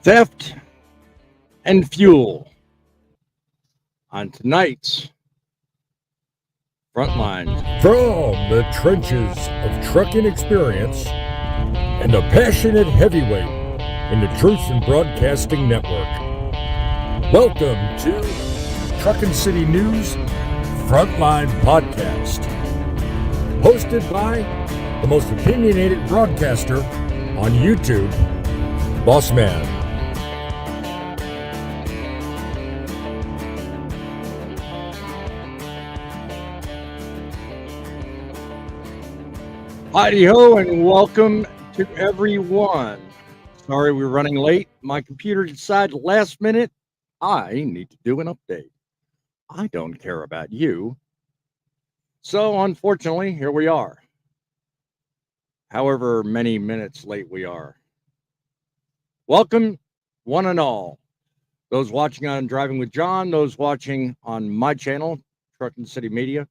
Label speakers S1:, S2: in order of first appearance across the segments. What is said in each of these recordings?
S1: theft, and fuel on tonight's Frontlines.
S2: From the trenches of trucking experience and a passionate heavyweight in the Truth and Broadcasting Network. Welcome to Truckin City News Frontline Podcast. Hosted by the most opinionated broadcaster on YouTube, Boss Man.
S1: Howdy ho and welcome to everyone. Sorry we're running late. My computer decided last minute I need to do an update. I don't care about you. So unfortunately, here we are. However many minutes late we are. Welcome, one and all. Those watching on Driving with John, those watching on my channel, Truckin City Media,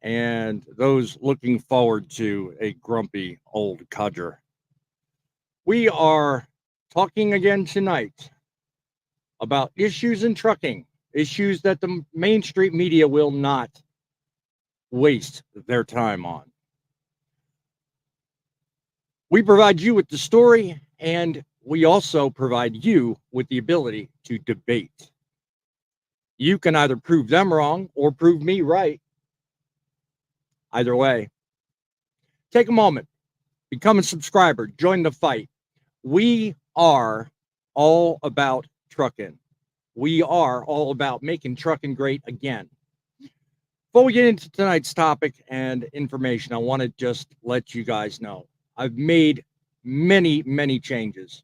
S1: and those looking forward to a grumpy old codger. We are talking again tonight about issues in trucking, issues that the mainstream media will not waste their time on. We provide you with the story, and we also provide you with the ability to debate. You can either prove them wrong or prove me right. Either way, take a moment, become a subscriber, join the fight. We are all about trucking. We are all about making trucking great again. Before we get into tonight's topic and information, I want to just let you guys know I've made many changes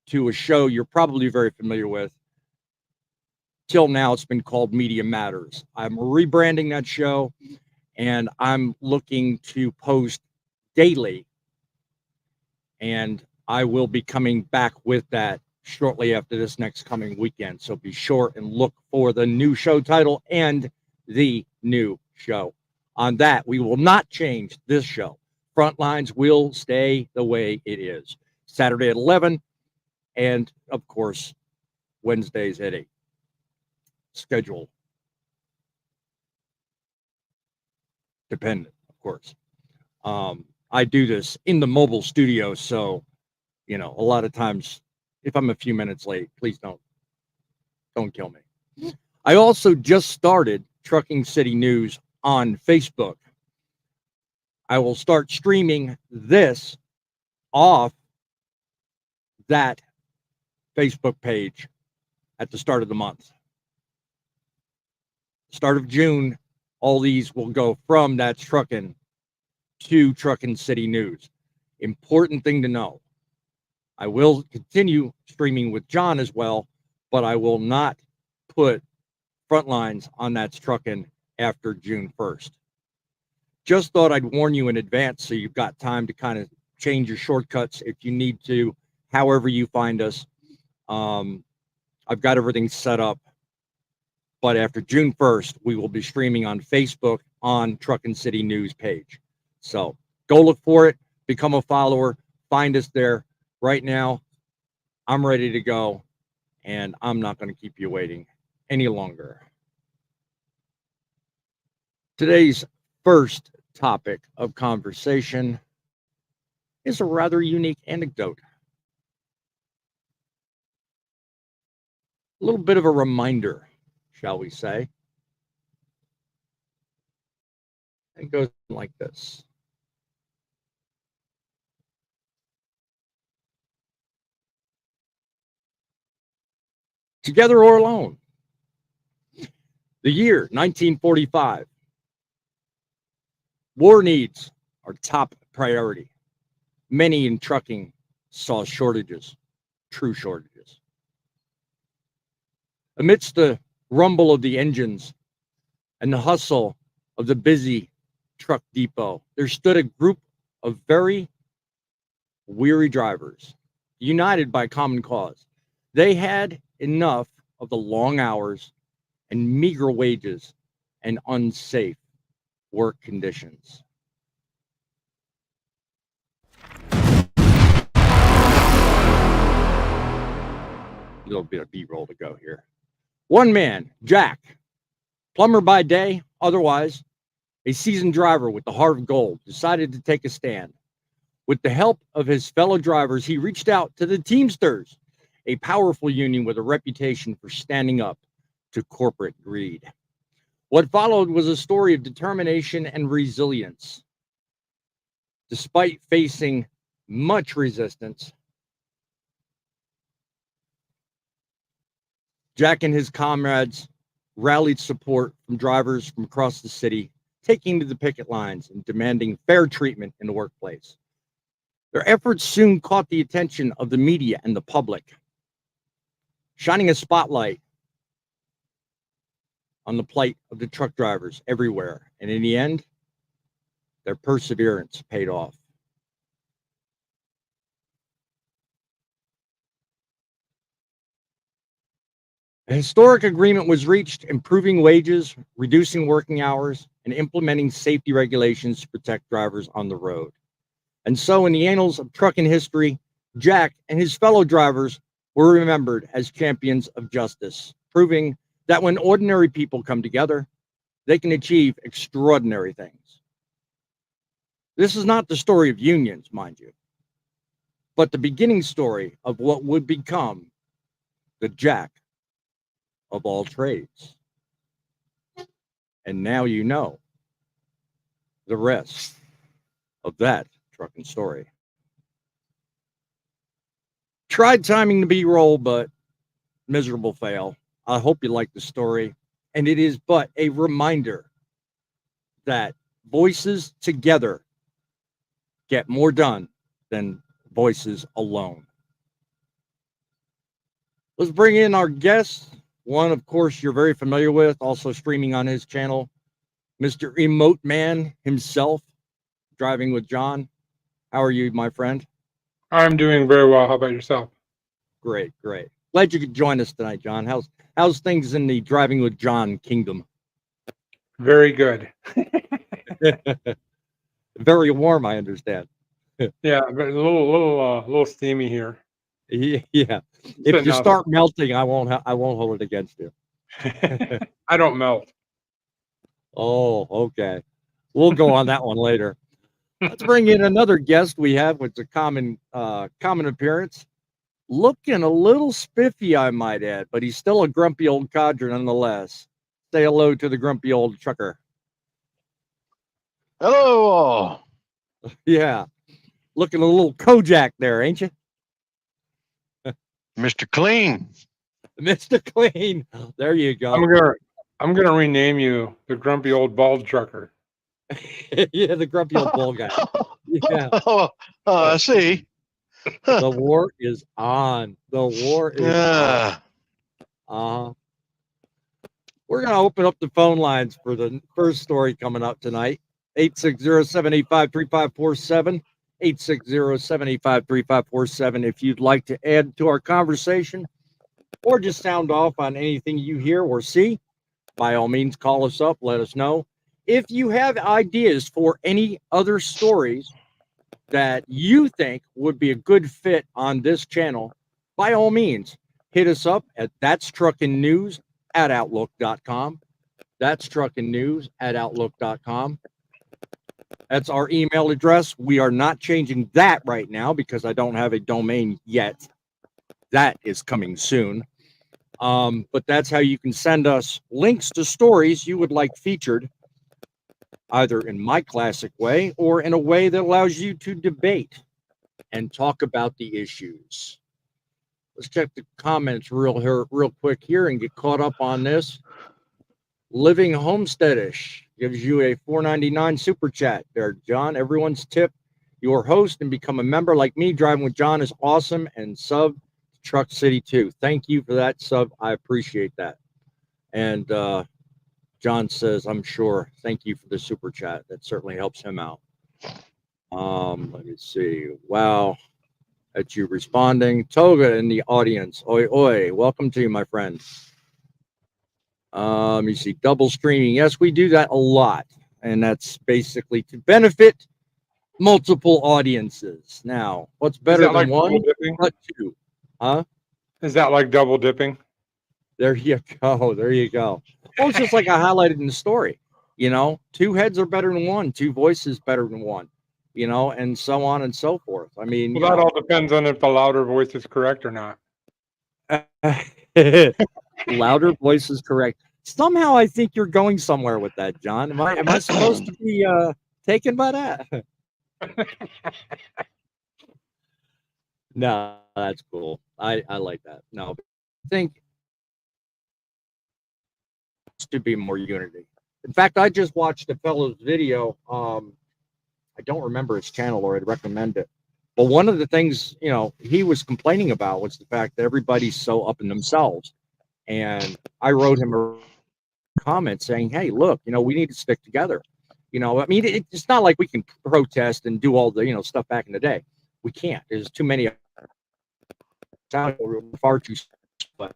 S1: to a show you're probably very familiar with. Till now, it's been called Media Matters. I'm rebranding that show, and I'm looking to post daily, and I will be coming back with that shortly after this next coming weekend. So be sure and look for the new show title and the new show. On that, we will not change this show. Frontlines will stay the way it is. Saturday at 11, and of course, Wednesdays at 8. Schedule dependent, of course. I do this in the mobile studio, so a lot of times if I'm a few minutes late, please don't kill me. I also just started Trucking City News on Facebook. I will start streaming this off that Facebook page at the start of the month. Start of June, all these will go from That's Truckin' to Truckin City News. Important thing to know. I will continue streaming with John as well, but I will not put Frontlines on That's Truckin' after June 1st. Just thought I'd warn you in advance so you've got time to kind of change your shortcuts if you need to, however you find us. I've got everything set up. But after June 1st, we will be streaming on Facebook on Truckin City News page. So go look for it, become a follower, find us there. Right now, I'm ready to go, and I'm not going to keep you waiting any longer. Today's first topic of conversation is a rather unique anecdote. A little bit of a reminder, shall we say. It goes like this. Together or alone. The year 1945. War needs are top priority. Many in trucking saw shortages, true shortages. Amidst the rumble of the engines and the hustle of the busy truck depot, there stood a group of very weary drivers, united by common cause. They had enough of the long hours and meager wages and unsafe work conditions. little bit of B-roll to go here. One man, Jack, plumber by day, otherwise a seasoned driver with the heart of gold, decided to take a stand. With the help of his fellow drivers, he reached out to the Teamsters, a powerful union with a reputation for standing up to corporate greed. What followed was a story of determination and resilience. Despite facing much resistance, Jack and his comrades rallied support from drivers from across the city, taking to the picket lines and demanding fair treatment in the workplace. Their efforts soon caught the attention of the media and the public, shining a spotlight on the plight of the truck drivers everywhere. And in the end, their perseverance paid off. A historic agreement was reached, improving wages, reducing working hours, and implementing safety regulations to protect drivers on the road. And so, in the annals of trucking history, Jack and his fellow drivers were remembered as champions of justice, proving that when ordinary people come together, they can achieve extraordinary things. This is not the story of unions, mind you, but the beginning story of what would become the Jack of all trades. And now you know the rest of that trucking story. Tried timing the B-roll, but miserable fail. I hope you like the story. And it is but a reminder that voices together get more done than voices alone. Let's bring in our guest. One, of course, you're very familiar with, also streaming on his channel, Mr. Emote Man himself, Driving with John. How are you, my friend?
S3: I'm doing very well. How about yourself?
S1: Great, great. Glad you could join us tonight, John. How's things in the Driving with John kingdom?
S3: Very good.
S1: Very warm, I understand.
S3: Yeah, but a little steamy here.
S1: Yeah. If you start melting, I won't hold it against you.
S3: I don't melt.
S1: Oh, okay. We'll go on that one later. Let's bring in another guest we have with a common appearance. Looking a little spiffy, I might add, but he's still a grumpy old codger nonetheless. Say hello to the grumpy old trucker.
S4: Hello all.
S1: Yeah. Looking a little Kojak there, ain't you?
S4: Mr. Clean.
S1: Mr. Clean. There you go.
S3: I'm gonna rename you the grumpy old bald trucker.
S1: Yeah, the grumpy old bald guy. Yeah.
S4: I see.
S1: The war is on. The war is on. We're going to open up the phone lines for the first story coming up tonight. 860-785-3547. 860-785-3547. If you'd like to add to our conversation or just sound off on anything you hear or see, by all means, call us up. Let us know. If you have ideas for any other stories that you think would be a good fit on this channel, by all means, hit us up at thatstruckinnews@outlook.com. Thatstruckinnews@outlook.com. That's our email address. We are not changing that right now because I don't have a domain yet. That is coming soon. But that's how you can send us links to stories you would like featured, either in my classic way or in a way that allows you to debate and talk about the issues. Let's check the comments real quick here and get caught up on this. Living Homesteadish gives you a $4.99 super chat there, John. Everyone's tip your host and become a member like me. Driving with John is awesome, and sub Truck City too. Thank you for that sub. I appreciate that. And John says, I'm sure. Thank you for the super chat. That certainly helps him out. Let me see. Wow. That's you responding. Toga in the audience. Oi, oi. Welcome to you, my friend. You see double streaming. Yes, we do that a lot. And that's basically to benefit multiple audiences. Now, what's better than
S3: like
S1: one?
S3: double dipping?
S1: But two. Huh?
S3: Is that like double dipping?
S1: There you go. There you go. Well, it's just like I highlighted in the story. You know, two heads are better than one, two voices better than one, you know, and so on and so forth. I mean,
S3: Well, that all depends on if the louder voice is correct or not.
S1: louder voice is correct. Somehow I think you're going somewhere with that, John. Am I supposed to be taken by that? No, that's cool. I like that. No, I think to be more unity. In fact, I just watched a fellow's video. I don't remember his channel, or I'd recommend it. But one of the things, you know, he was complaining about was the fact that everybody's so up in themselves. And I wrote him a comment saying, hey, look, you know, we need to stick together. You know, I mean, it's not like we can protest and do all the, you know, stuff back in the day. We can't. There's too many far too, but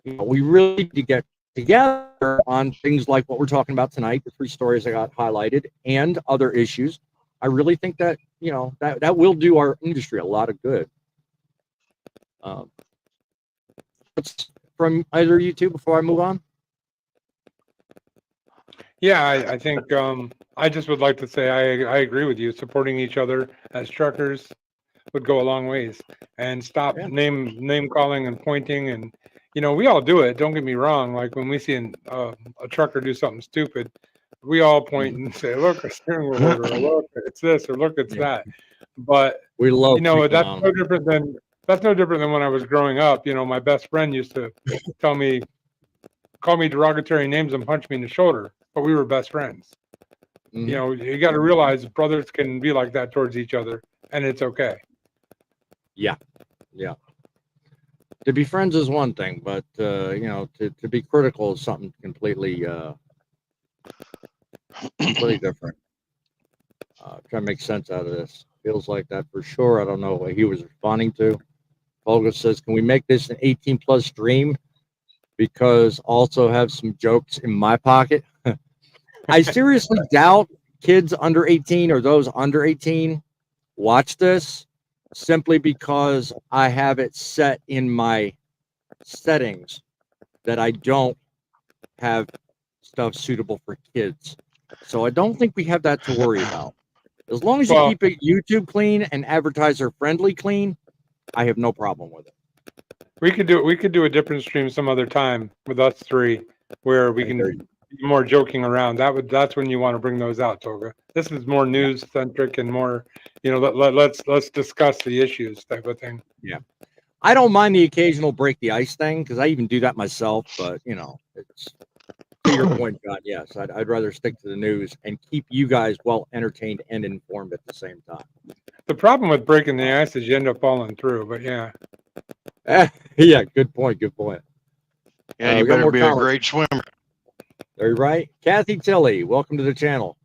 S1: you know, we really need to get together on things like what we're talking about tonight, the 3 stories I got highlighted, and other issues. I really think that, you know, that will do our industry a lot of good. From either of you two before I move on?
S3: Yeah, I think I just would like to say I agree with you. Supporting each other as truckers would go a long ways, and stop name calling and pointing. And you know, we all do it. Don't get me wrong. Like when we see a trucker do something stupid, we all point and say, "Look, a steering wheel holder, or look, it's this, or look, it's that." But
S1: we love,
S3: you know, that's no different than when I was growing up. You know, my best friend used to call me derogatory names and punch me in the shoulder, but we were best friends. You know, you got to realize brothers can be like that towards each other, and it's okay.
S1: Yeah. To be friends is one thing, but you know, to be critical is something completely different. Trying to make sense out of this. Feels like that for sure. I don't know what he was responding to. Olga says, can we make this an 18+ stream? Because also have some jokes in my pocket. I seriously doubt kids under 18 or those under 18 watch this, simply because I have it set in my settings that I don't have stuff suitable for kids. So I don't think we have that to worry about. As long as you keep it YouTube clean and advertiser friendly clean, I have no problem with it.
S3: We could do a different stream some other time with us 3, where we can be more joking around. That's when you want to bring those out, Toga. This is more news centric and more, you know, let's discuss the issues type of thing.
S1: Yeah, I don't mind the occasional break the ice thing, because I even do that myself. But you know, it's to your point, John. Yes, I'd rather stick to the news and keep you guys well entertained and informed at the same time.
S3: The problem with breaking the ice is you end up falling through. But yeah.
S1: Yeah, good point. Good point.
S4: Yeah, you better be a great swimmer.
S1: Are you right? Kathy Tilley, welcome to the channel.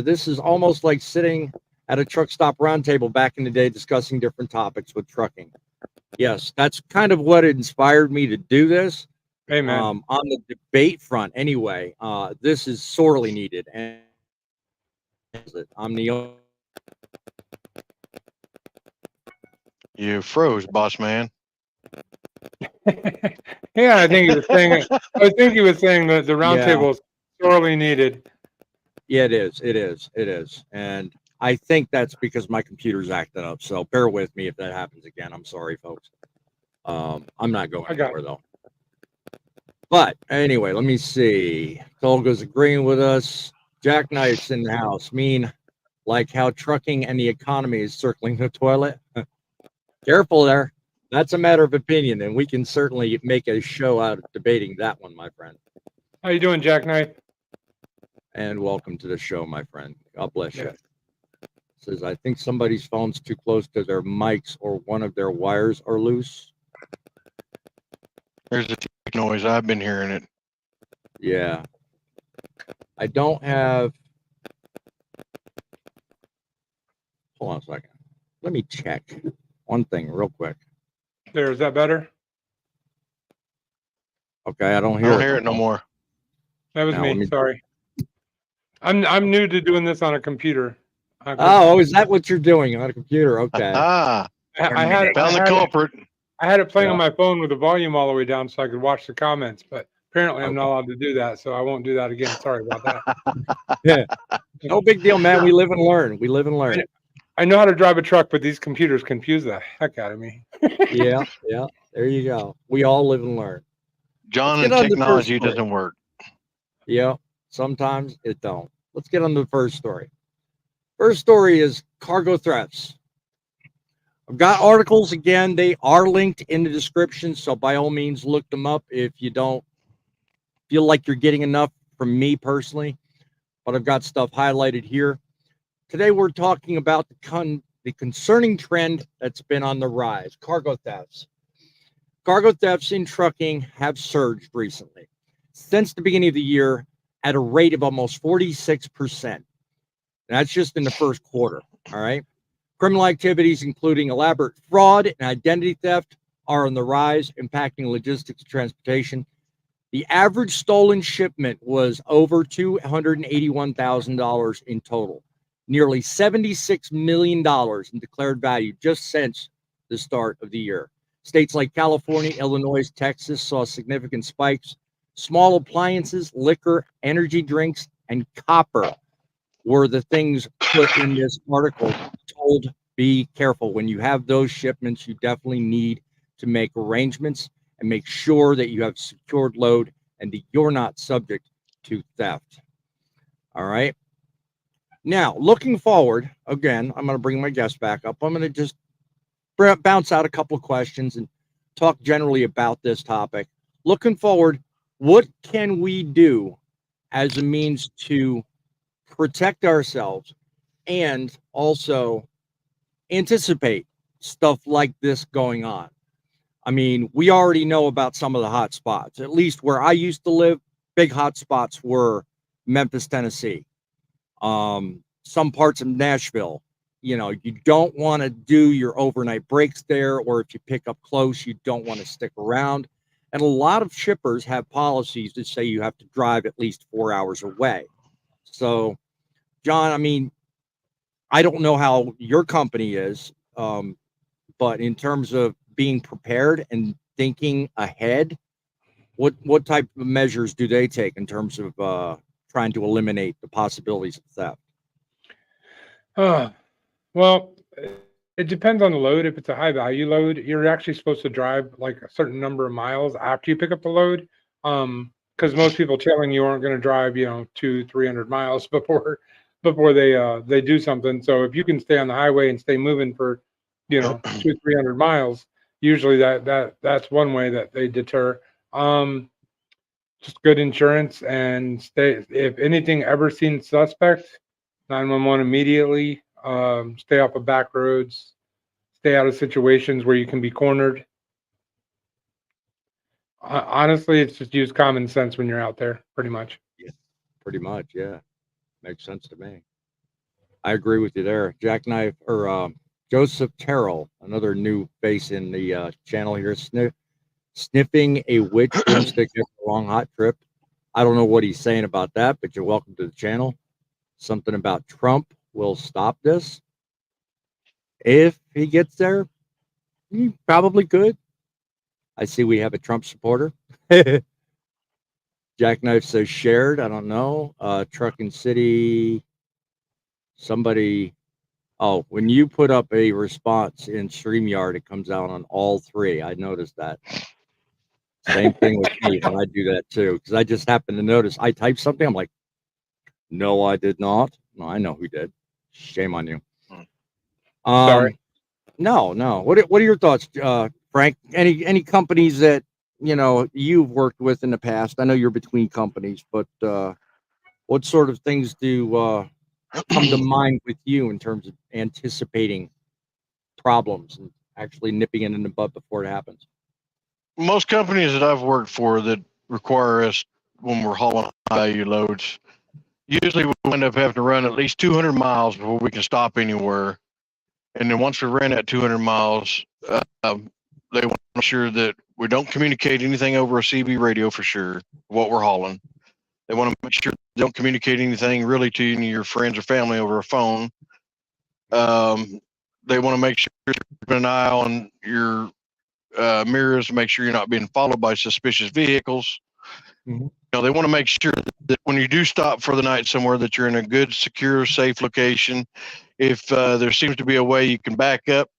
S1: This is almost like sitting at a truck stop roundtable back in the day discussing different topics with trucking. Yes, that's kind of what inspired me to do this.
S3: Amen.
S1: On the debate front, anyway, this is sorely needed. And I'm the
S4: You froze, boss man.
S3: Yeah, I think he was saying. I think he was saying that the roundtable is sorely needed.
S1: Yeah, it is. It is. And I think that's because my computer's acting up. So bear with me if that happens again. I'm sorry, folks. I'm not going anywhere though. But anyway, let me see. Tolga's agreeing with us. Jackknife's in the house. Mean like how trucking and the economy is circling the toilet. Careful there. That's a matter of opinion, and we can certainly make a show out of debating that one, my friend.
S3: How you doing, Jackknife?
S1: And welcome to the show, my friend. God bless you. Says, I think somebody's phone's too close to their mics or one of their wires are loose.
S4: There's a noise. I've been hearing it.
S1: Yeah. I don't have... Hold on a second. Let me check one thing real quick.
S3: There, is that better?
S1: Okay, I don't
S4: hear it no more.
S3: That was me. Sorry. I'm new to doing this on a computer.
S1: Oh, is that what you're doing on a computer? Okay.
S4: I found the culprit.
S3: I had it playing
S1: Yeah.
S3: on my phone with the volume all the way down so I could watch the comments, but apparently I'm not
S1: Okay.
S3: allowed to do that, so I won't do that again. Sorry about that.
S1: Yeah. No big deal, man. We live and learn. We live and learn.
S3: I know how to drive a truck, but these computers confuse the heck out of me.
S1: Yeah. Yeah. There you go. We all live and learn.
S4: John,
S1: Let's
S4: and
S1: get on the first
S4: technology
S1: story.
S4: doesn't work.
S1: Yeah. Sometimes it don't. Let's get on to the first story. First story is cargo thefts. I've got articles again. They are linked in the description, so by all means look them up if you don't feel like you're getting enough from me personally. But I've got stuff highlighted here. Today we're talking about the concerning trend that's been on the rise: cargo thefts. Cargo thefts in trucking have surged recently, since the beginning of the year, at a rate of almost 46%. That's just in the first quarter. All right. Criminal activities, including elaborate fraud and identity theft, are on the rise, impacting logistics and transportation. The average stolen shipment was over $281,000 in total, nearly $76 million in declared value just since the start of the year. States like California, Illinois, Texas saw significant spikes. Small appliances, liquor, energy drinks, and copper were the things put in this article. Told, be careful. When you have those shipments, you definitely need to make arrangements and make sure that you have secured load and that you're not subject to theft. All right. Now, looking forward, again, I'm going to bring my guest back up. I'm going to just bounce out a couple of questions and talk generally about this topic. Looking forward, what can we do as a means to protect ourselves and also anticipate stuff like this going on? I mean, we already know about some of the hot spots. At least where I used to live, big hot spots were Memphis, Tennessee, some parts of Nashville. You know, you don't want to do your overnight breaks there, or if you pick up close, you don't want to stick around. And a lot of shippers have policies that say you have to drive at least 4 hours away. So, John, I mean, I don't know how your company is, but in terms of being prepared and thinking ahead, what type of measures do they take in terms of trying to eliminate the possibilities of theft?
S3: Well, it depends on the load. If it's a high value load, you're actually supposed to drive like a certain number of miles after you pick up the load. Because most people telling you aren't going to drive, 200-300 miles before they do something. So if you can stay on the highway and stay moving for 200-300 miles, usually that's one way that they deter. Just good insurance, and stay, if anything ever seen suspect, 911 immediately. Stay off of back roads, stay out of situations where you can be cornered. Honestly, it's just use common sense when you're out there, pretty much.
S1: Yeah, pretty much. Yeah, makes sense to me. I agree with you there. Jackknife or Joseph Terrell, another new face in the channel here, sniffing a witch broomstick after a long hot trip. I don't know what he's saying about that, but you're welcome to the channel. Something about Trump will stop this. If he gets there, he probably could. I see we have a Trump supporter. Jackknife says shared. I don't know. Truckin City. Somebody. Oh, when you put up a response in StreamYard, it comes out on all three. I noticed that. Same thing with me when I do that too, because I just happen to notice I typed something. I'm like, no, I did not. No, I know who did. Shame on you.
S3: Sorry.
S1: No. What are your thoughts, Frank? Any companies that you've worked with in the past? I know you're between companies, but what sort of things do come to mind with you in terms of anticipating problems and actually nipping it in the bud before it happens?
S4: Most companies that I've worked for that require us when we're hauling high value loads, usually we end up having to run at least 200 miles before we can stop anywhere. And then once we ran that 200 miles, they want to make sure that we don't communicate anything over a CB radio for sure, what we're hauling. They want to make sure they don't communicate anything really to any of your friends or family over a phone. They want to make sure you're keeping an eye on your mirrors, make sure you're not being followed by suspicious vehicles.
S1: Mhm.
S4: They want to make sure that when you do stop for the night somewhere, that you're in a good, secure, safe location. If there seems to be a way you can back up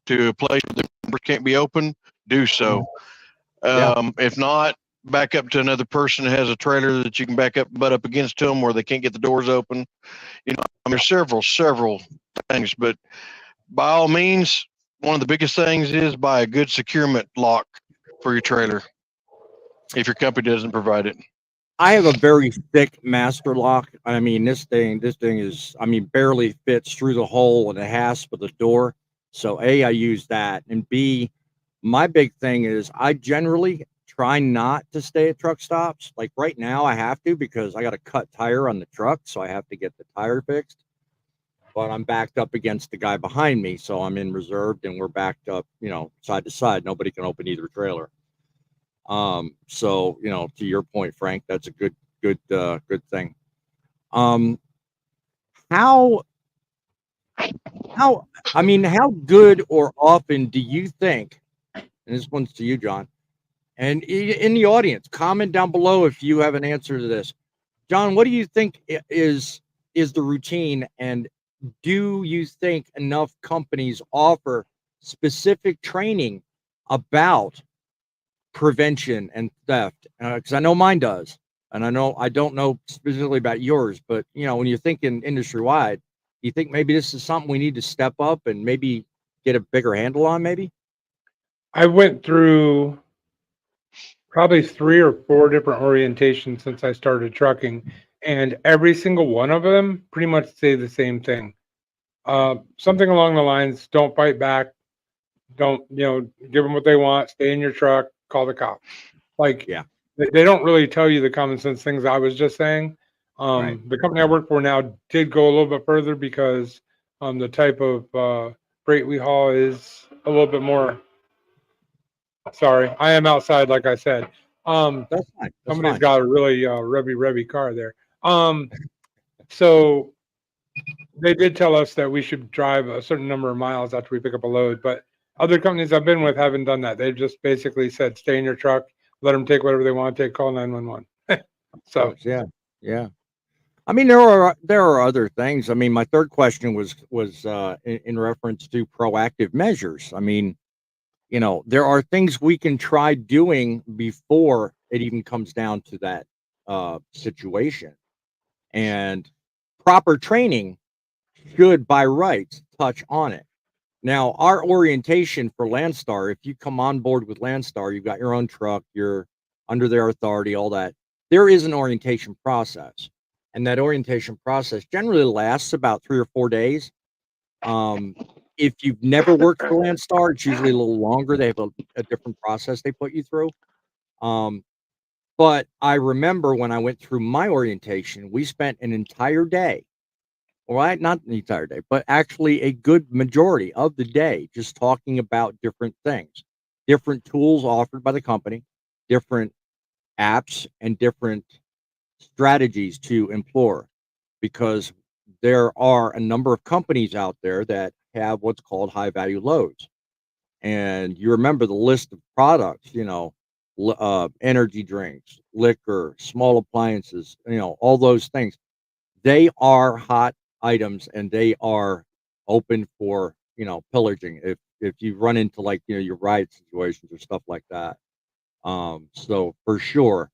S4: to a place where the door can't be open, do so.
S1: Yeah.
S4: If not, back up to another person that has a trailer that you can butt up against them where they can't get the doors open. There's several things, but by all means, one of the biggest things is buy a good securement lock for your trailer if your company doesn't provide it.
S1: I have a very thick master lock. I mean, this thing is, barely fits through the hole in the hasp of the door. So A, I use that. And B, my big thing is I generally try not to stay at truck stops. Like right now I have to because I got a cut tire on the truck. So I have to get the tire fixed. But I'm backed up against the guy behind me. So I'm in reserved and we're backed up, side to side. Nobody can open either trailer. So, to your point, Frank, that's a good thing. How good or often do you think, and this one's to you, John, and in the audience, comment down below if you have an answer to this. John, what do you think is the routine, and do you think enough companies offer specific training about prevention and theft? Because I know mine does, and I don't know specifically about yours, but when you're thinking industry wide, you think maybe this is something we need to step up and maybe get a bigger handle on? Maybe.
S3: I went through probably 3 or 4 different orientations since I started trucking, and every single one of them pretty much say the same thing. Something along the lines: don't fight back, don't give them what they want, stay in your truck, call the cops. Like,
S1: Yeah.
S3: they don't really tell you the common sense things I was just saying.
S1: Right.
S3: The company I work for now did go a little bit further because the type of freight we haul is a little bit more. Sorry, I am outside, like I said.
S1: That's fine.
S3: Somebody's got a really revvy car there. So they did tell us that we should drive a certain number of miles after we pick up a load, but other companies I've been with haven't done that. They've just basically said, stay in your truck, let them take whatever they want to take, call 911. So
S1: yeah. There are other things. My third question was in reference to proactive measures. There are things we can try doing before it even comes down to that situation, and proper training should by rights touch on it. Now, our orientation for Landstar, if you come on board with Landstar, you've got your own truck, you're under their authority, all that. There is an orientation process, and that orientation process generally lasts about 3 or 4 days. If you've never worked for Landstar, it's usually a little longer. They have a different process they put you through. But I remember when I went through my orientation, we spent an entire day, well, not the entire day, but actually a good majority of the day just talking about different things, different tools offered by the company, different apps, and different strategies to employ, because there are a number of companies out there that have what's called high value loads. And you remember the list of products, energy drinks, liquor, small appliances, all those things. They are hot items and they are open for, pillaging if you run into your riot situations or stuff like that. So for sure,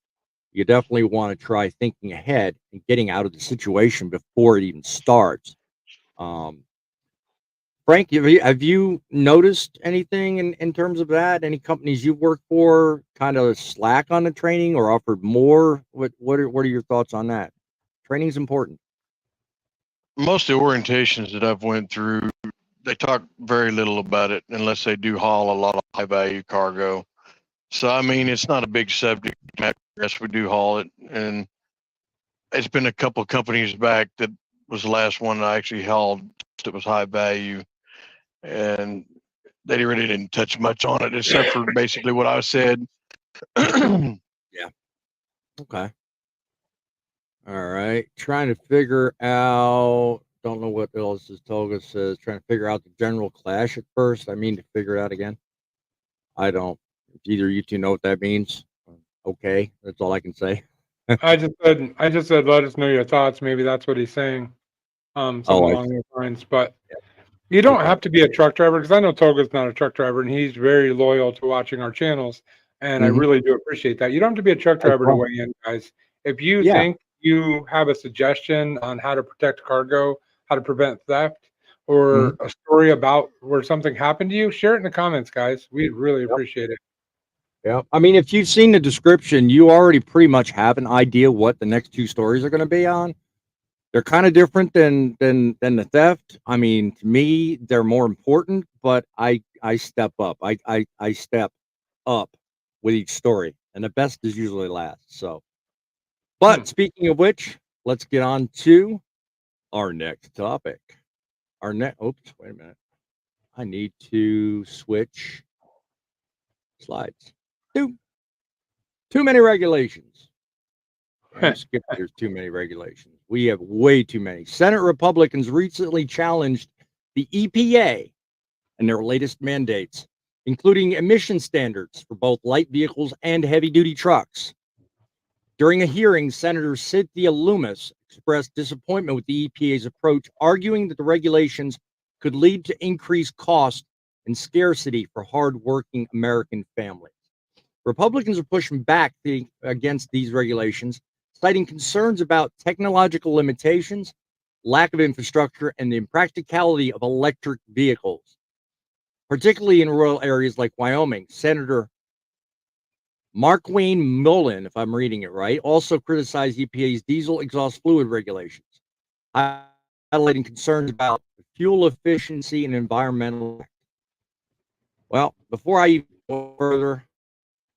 S1: you definitely want to try thinking ahead and getting out of the situation before it even starts. Frank, have you noticed anything in terms of that? Any companies you've worked for kind of slack on the training or offered more? What are your thoughts on that? Training's important.
S4: Most of the orientations that I've went through, they talk very little about it unless they do haul a lot of high value cargo. So, it's not a big subject. Yes, we do haul it. And it's been a couple of companies back that was the last one I actually hauled that was high value. And they really didn't touch much on it except for basically what I said.
S1: Yeah. Okay. All right. Trying to figure out, don't know what else this Toga says. Trying to figure out the general clash at first. To figure it out again. I don't. Either you two know what that means. Okay, that's all I can say.
S3: I just said, let us know your thoughts. Maybe that's what he's saying. Something
S1: Oh,
S3: along those lines. But you don't
S1: okay.
S3: have to be a truck driver, because I know Toga's not a truck driver and he's very loyal to watching our channels. And I
S1: Mhm.
S3: really do appreciate that. You don't have to be a truck
S1: No
S3: driver to
S1: problem.
S3: weigh in, guys. If you
S1: Yeah.
S3: think you have a suggestion on how to protect cargo, how to prevent theft, or
S1: Mhm.
S3: a story about where something happened to you, share it in the comments, guys. We'd really
S1: Yep.
S3: appreciate it.
S1: Yeah. I mean, if you've seen the description, you already pretty much have an idea what the next two stories are going to be on. They're kind of different than the theft. I mean, to me, they're more important, but I step up. I step up with each story, and the best is usually last. So, but speaking of which, let's get on to our next topic. Our next. Oops, wait a minute. I need to switch slides. Too many regulations. Damn, skip. There's too many regulations. We have way too many. Senate Republicans recently challenged the EPA and their latest mandates, including emission standards for both light vehicles and heavy-duty trucks. During a hearing, Senator Cynthia Loomis expressed disappointment with the EPA's approach, arguing that the regulations could lead to increased cost and scarcity for hardworking American families. Republicans are pushing back against these regulations, citing concerns about technological limitations, lack of infrastructure, and the impracticality of electric vehicles, particularly in rural areas like Wyoming. Senator Markwayne Mullen, if I'm reading it right, also criticized EPA's diesel exhaust fluid regulations, highlighting concerns about fuel efficiency and environmental. Well, before I even go further,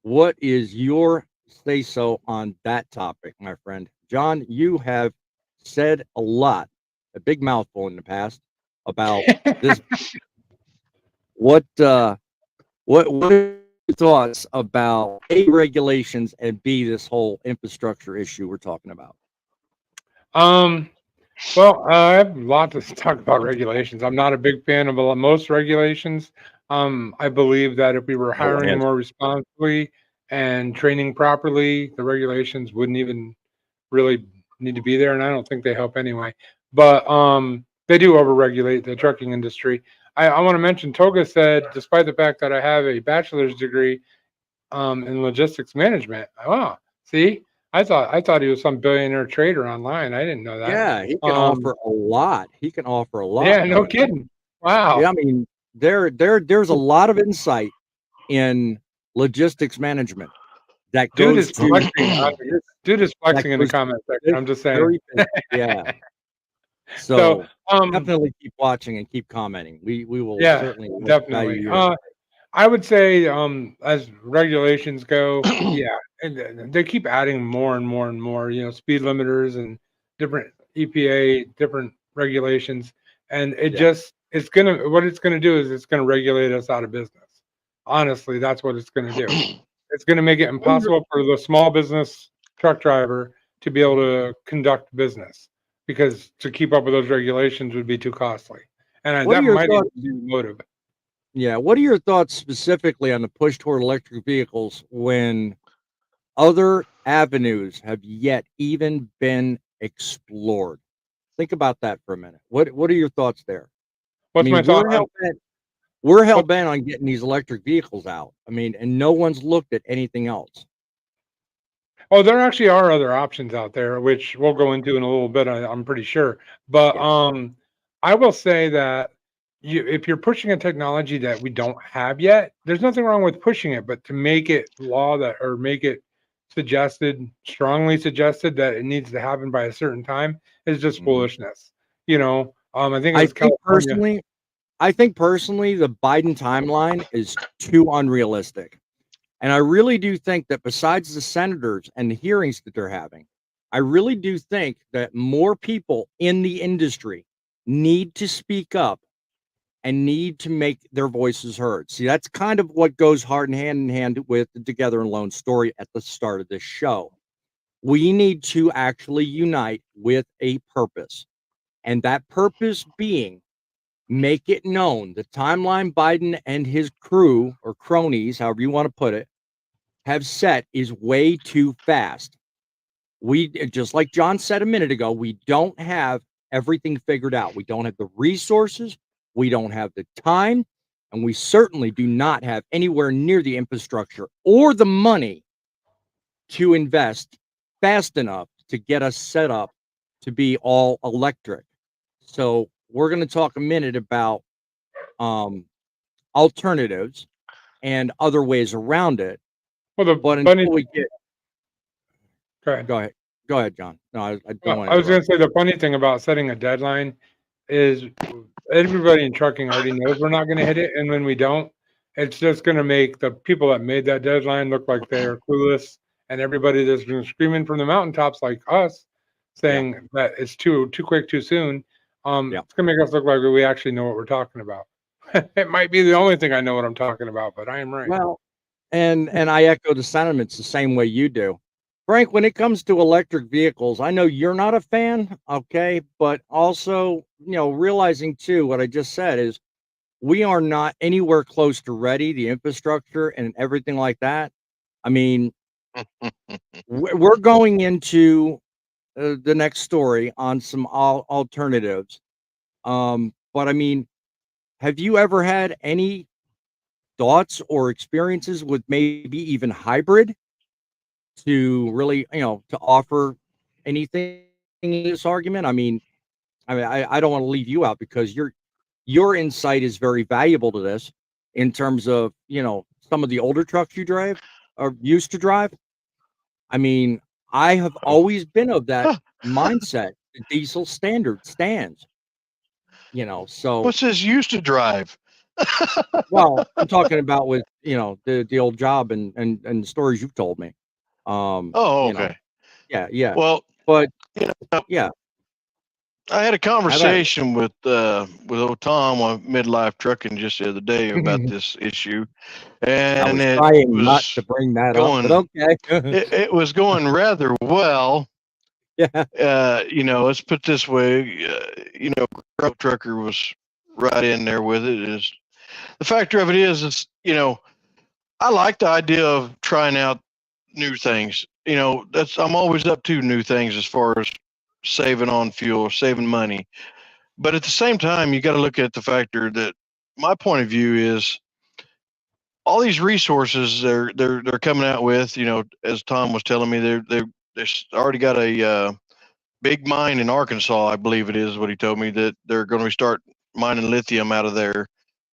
S1: what is your say so on that topic, my friend? John, you have said a lot, a big mouthful in the past about this. What are your thoughts about A, regulations, and B, this whole infrastructure issue we're talking about?
S3: Well, I have a lot to talk about regulations. I'm not a big fan of most regulations. I believe that if we were
S1: Go
S3: hiring
S1: ahead.
S3: more responsibly and training properly, the regulations wouldn't even really need to be there, and I don't think they help anyway. But they do overregulate the trucking industry. I want to mention Toga said, despite the fact that I have a bachelor's degree in logistics management. Oh, see, I thought he was some billionaire trader online. I didn't know that.
S1: Yeah, he can
S3: Um,
S1: offer a lot. He can offer a lot,
S3: yeah, no
S1: brother.
S3: kidding.
S1: Yeah,
S3: Wow.
S1: I mean, there's a lot of insight in logistics management that
S3: Dude
S1: goes
S3: is
S1: to
S3: flexing. Dude is
S1: that
S3: flexing in the
S1: goes
S3: comment section.
S1: to
S3: I'm just saying.
S1: very yeah.
S3: So,
S1: So definitely keep watching and keep commenting. We will
S3: yeah,
S1: certainly value
S3: definitely.
S1: your.
S3: I would say, as regulations go, yeah, and they keep adding more and more and more, speed limiters and different EPA, different regulations. And
S1: Yeah.
S3: what it's gonna do is it's gonna regulate us out of business. Honestly, that's what it's gonna do. It's gonna make it
S1: What are your,
S3: impossible for the small business truck driver to be able to conduct business, because to keep up with those regulations would be too costly. And
S1: what are
S3: that
S1: your
S3: might even
S1: thoughts?
S3: be the motive.
S1: Yeah, what are your thoughts specifically on the push toward electric vehicles when other avenues have yet even been explored? Think about that for a minute. What are your thoughts there? I
S3: What's my
S1: mean,
S3: thought on
S1: we're hell
S3: what?
S1: bent on getting these electric vehicles out. I mean, and no one's looked at anything else.
S3: Oh, there actually are other options out there, which we'll go into in a little bit. I'm pretty sure, but
S1: Yeah.
S3: I will say that if you're pushing a technology that we don't have yet, there's nothing wrong with pushing it, but to make it law that, or make it strongly suggested that it needs to happen by a certain time, is just
S1: Mhm.
S3: foolishness. I think it
S1: I
S3: was
S1: think
S3: California.
S1: personally, I think personally, the Biden timeline is too unrealistic. And I really do think that besides the senators and the hearings that they're having, I really do think that more people in the industry need to speak up and need to make their voices heard. See, that's kind of what goes hard and hand in hand with the Together and Alone story at the start of this show. We need to actually unite with a purpose, and that purpose being make it known the timeline Biden and his crew or cronies, however you want to put it, have set is way too fast. We, just like John said a minute ago, we don't have everything figured out. We don't have the resources, we don't have the time, and we certainly do not have anywhere near the infrastructure or the money to invest fast enough to get us set up to be all electric. So we're going to talk a minute about alternatives and other ways around it.
S3: Well, the
S1: But
S3: funny,
S1: until we get,
S3: go ahead.
S1: go ahead, John. No, I don't
S3: Well,
S1: want
S3: I was going to say the funny thing about setting a deadline is everybody in trucking already knows we're not going to hit it, and when we don't, it's just going to make the people that made that deadline look like they are clueless, and everybody that's been screaming from the mountaintops like us, saying that it's too quick, too soon. It's going to make us look like we actually know what we're talking about. It might be the only thing I know what I'm talking about, but I am right.
S1: Well, and I echo the sentiments the same way you do. Frank, when it comes to electric vehicles, I know you're not a fan, okay, but also, realizing too what I just said is we are not anywhere close to ready, the infrastructure and everything like that. I mean, we're going into the next story on some alternatives. But I mean, have you ever had any thoughts or experiences with maybe even hybrid to really, to offer anything in this argument? I don't want to leave you out because your insight is very valuable to this in terms of, some of the older trucks you drive or used to drive. I mean, I have always been of that mindset. The diesel standard stands, so.
S4: What's this used to drive?
S1: Well, I'm talking about with, the old job and the stories you've told me.
S4: Oh, okay.
S1: Yeah.
S4: Well,
S1: But
S4: yeah, I had a conversation with old Tom on Midlife Trucking just the other day about this issue, and
S1: I was
S4: it
S1: trying
S4: was
S1: not to bring that up, but okay.
S4: it was going rather well.
S1: Yeah.
S4: Let's put it this way, Grunt Trucker was right in there with it. Is the factor of it is I like the idea of trying out new things. I'm always up to new things as far as saving on fuel, saving money. But at the same time, you got to look at the factor that my point of view is all these resources they're coming out with. As Tom was telling me, they already got a big mine in Arkansas, I believe it is what he told me, that they're going to start mining lithium out of there,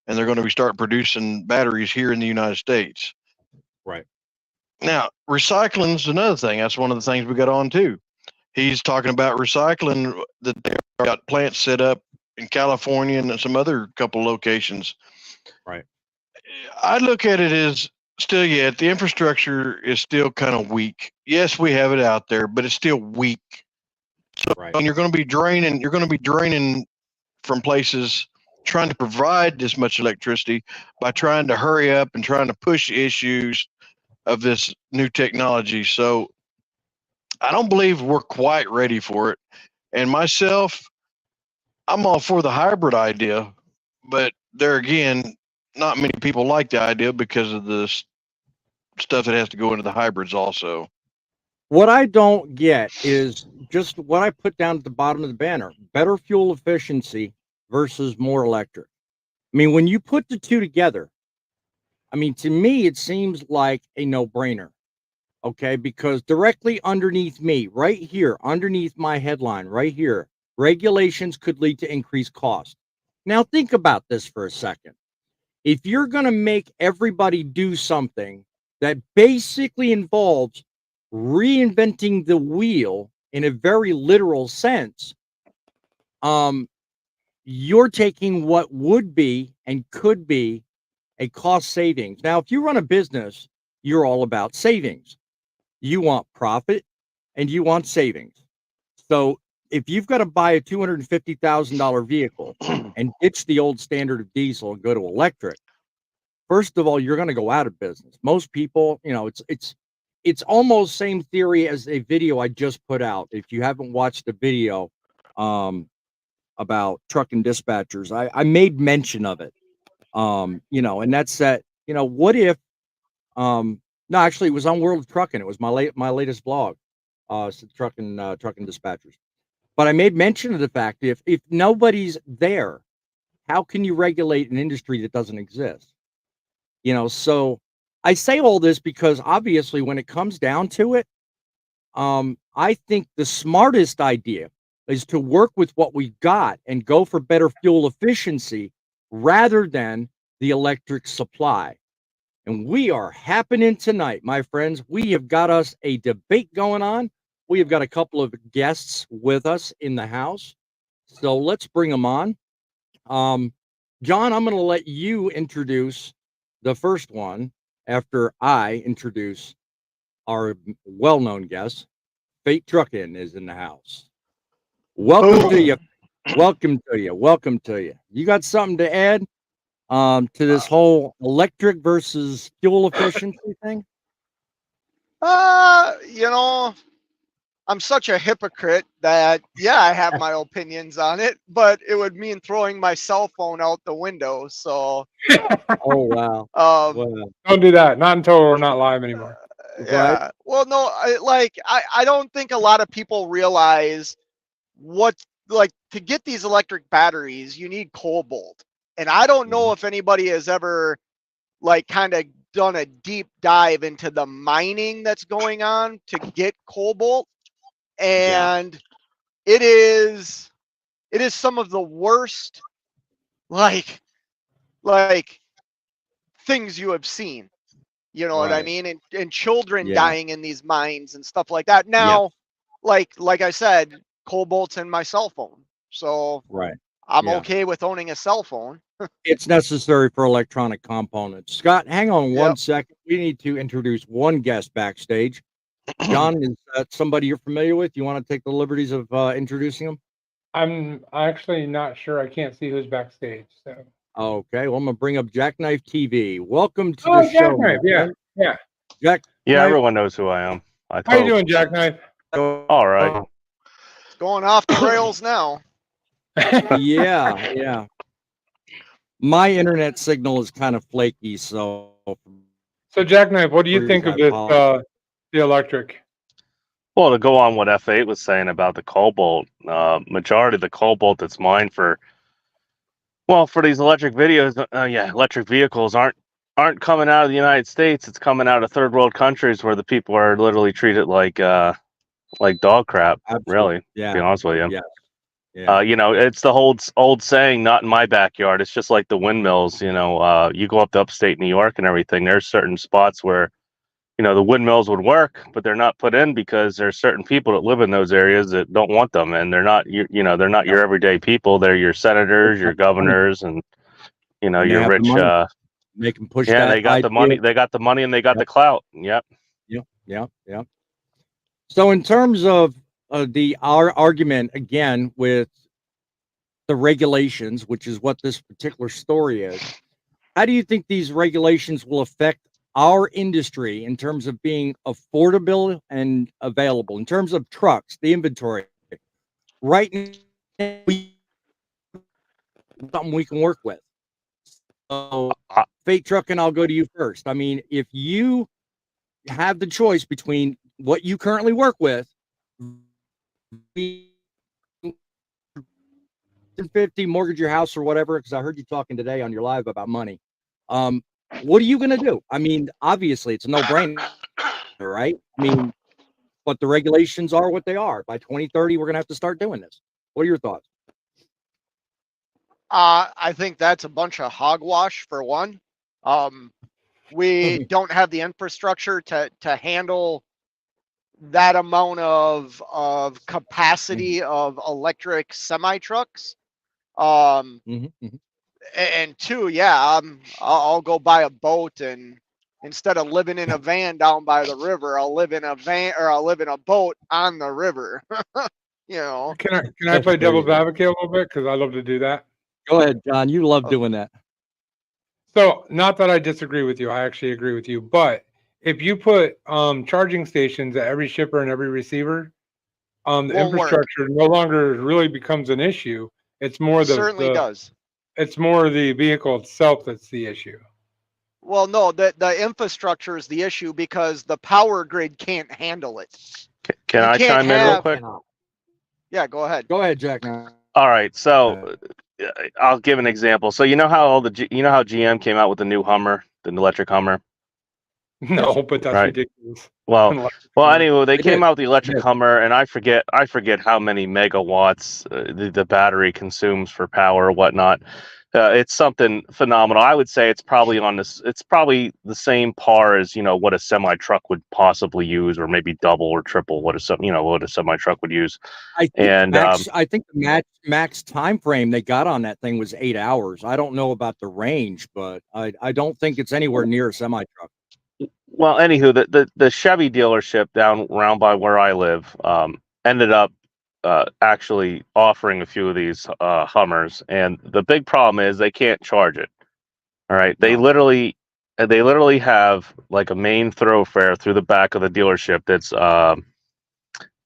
S4: and they're going to start producing batteries here in the United States.
S1: Right.
S4: Now, recycling's another thing. That's one of the things we got on too. He's talking about recycling, that they've got plants set up in California and some other couple locations.
S1: Right.
S4: I look at it as still yet the infrastructure is still kind of weak. Yes, we have it out there, but it's still weak. So
S1: Right.
S4: you're going to be draining from places trying to provide this much electricity by trying to hurry up and trying to push issues of this new technology. So I don't believe we're quite ready for it. And myself, I'm all for the hybrid idea, but there again, not many people like the idea because of the stuff that has to go into the hybrids also.
S1: What I don't get is just what I put down at the bottom of the banner: better fuel efficiency versus more electric. I mean, when you put the two together, to me, it seems like a no-brainer. Okay, because directly underneath me, right here, underneath my headline, right here, regulations could lead to increased cost. Now, think about this for a second. If you're going to make everybody do something that basically involves reinventing the wheel in a very literal sense, you're taking what would be and could be a cost savings. Now, if you run a business, you're all about savings. You want profit and you want savings. So if you've got to buy a $250,000 vehicle and ditch the old standard of diesel and go to electric, first of all, you're going to go out of business. Most people, it's almost same theory as a video I just put out. If you haven't watched the video, about trucking dispatchers. I made mention of it. And that's that. What if? No, actually, it was on World of Trucking. It was my latest blog. So trucking dispatchers. But I made mention of the fact if nobody's there, how can you regulate an industry that doesn't exist? So I say all this because obviously when it comes down to it, I think the smartest idea is to work with what we got and go for better fuel efficiency rather than the electric supply. And we are happening tonight, my friends. We have got us a debate going on. We have got a couple of guests with us in the house. So let's bring them on. John, I'm going to let you introduce the first one after I introduce our well-known guest. Fate Truckin is in the house. Welcome to you. Welcome to you. Welcome to you. You got something to add to this whole electric versus fuel efficiency thing?
S5: I'm such a hypocrite that, yeah, I have my opinions on it, but it would mean throwing my cell phone out the window. So,
S1: Oh, wow.
S3: Wow. Don't do that. Not until we're not live anymore.
S5: Yeah.
S1: Right.
S5: Well, no, I don't think a lot of people realize what, to get these electric batteries, you need cobalt. And I don't know if anybody has ever, kind of done a deep dive into the mining that's going on to get cobalt. And it is some of the worst things you have seen, what I mean, and children dying in these mines and stuff like that. Now, like I said, cobalt's in my cell phone, so I'm okay with owning a cell phone.
S1: It's necessary for electronic components. Scott, hang on one second. We need to introduce one guest backstage. John, is that somebody you're familiar with? You want to take the liberties of introducing him?
S3: I'm actually not sure. I can't see who's backstage. So
S1: okay, well, I'm gonna bring up Jackknife TV. Welcome to the show.
S3: Jackknife, yeah.
S1: Jack.
S6: Yeah, everyone knows who I am.
S3: How you doing, Jackknife?
S6: All right.
S5: It's going off the rails now.
S1: Yeah. My internet signal is kind of flaky, so.
S3: So Jackknife, what do you think of this? The electric.
S6: Well, to go on what F8 was saying about the cobalt, majority of the cobalt that's mined for these electric electric vehicles aren't coming out of the United States. It's coming out of third world countries where the people are literally treated like dog crap.
S1: Absolutely.
S6: Really,
S1: yeah.
S6: To be honest with you.
S1: Yeah.
S6: It's the old saying, not in my backyard. It's just like the windmills. You go up to upstate New York and everything. There's certain spots where the windmills would work, but they're not put in because there's certain people that live in those areas that don't want them, and they're not they're not your everyday people. They're your senators, your governors, and your rich.
S1: They can push.
S6: Yeah, they got the money. They got the money, and they got the clout. Yep.
S1: Yeah. So in terms of our argument again with the regulations, which is what this particular story is, how do you think these regulations will affect our industry in terms of being affordable and available, in terms of trucks, the inventory? Right now, something we can work with. So, Fate Truckin, I'll go to you first. I mean, if you have the choice between what you currently work with, 50 mortgage your house or whatever, because I heard you talking today on your live about money. What are you going to do? I mean, obviously, it's a no-brainer, right? I mean, but the regulations are what they are. By 2030, we're going to have to start doing this. What are your thoughts?
S5: I think that's a bunch of hogwash, for one. We don't have the infrastructure to handle that amount of capacity of electric semi-trucks. And two, I'll go buy a boat, and instead of living in a van down by the river, I'll live in a van, or I'll live in a boat on the river.
S3: Can I play devil's advocate a little bit? Because I love to do that.
S1: Go ahead, John. You love doing that.
S3: So, not that I disagree with you. I actually agree with you. But if you put charging stations at every shipper and every receiver, the infrastructure no longer really becomes an issue. It's more
S5: Certainly does.
S3: It's more the vehicle itself that's the issue.
S5: Well, no, the infrastructure is the issue because the power grid can't handle it.
S6: Can
S5: You
S6: I
S5: can't
S6: chime in real
S5: have-
S6: quick?
S5: Yeah, go ahead.
S1: Go ahead, Jack. Now.
S6: All right, so I'll give an example. So you know how you know how GM came out with the new Hummer, the electric Hummer?
S3: No, but that's
S6: Right.
S3: ridiculous.
S6: Well, anyway, they
S1: They
S6: came
S1: did.
S6: out with the electric
S1: did.
S6: Hummer, and I forget how many megawatts the battery consumes for power or whatnot. It's something phenomenal. I would say it's probably on this. It's probably the same par as what a semi truck would possibly use, or maybe double or triple what a semi truck would use.
S1: I think
S6: And
S1: I think the max time frame they got on that thing was 8 hours. I don't know about the range, but I don't think it's anywhere near a semi truck.
S6: well, anywho, the Chevy dealership down around by where I live ended up actually offering a few of these Hummers, and the big problem is they can't charge it. All right, they
S1: No.
S6: literally have like a main thoroughfare through the back of the dealership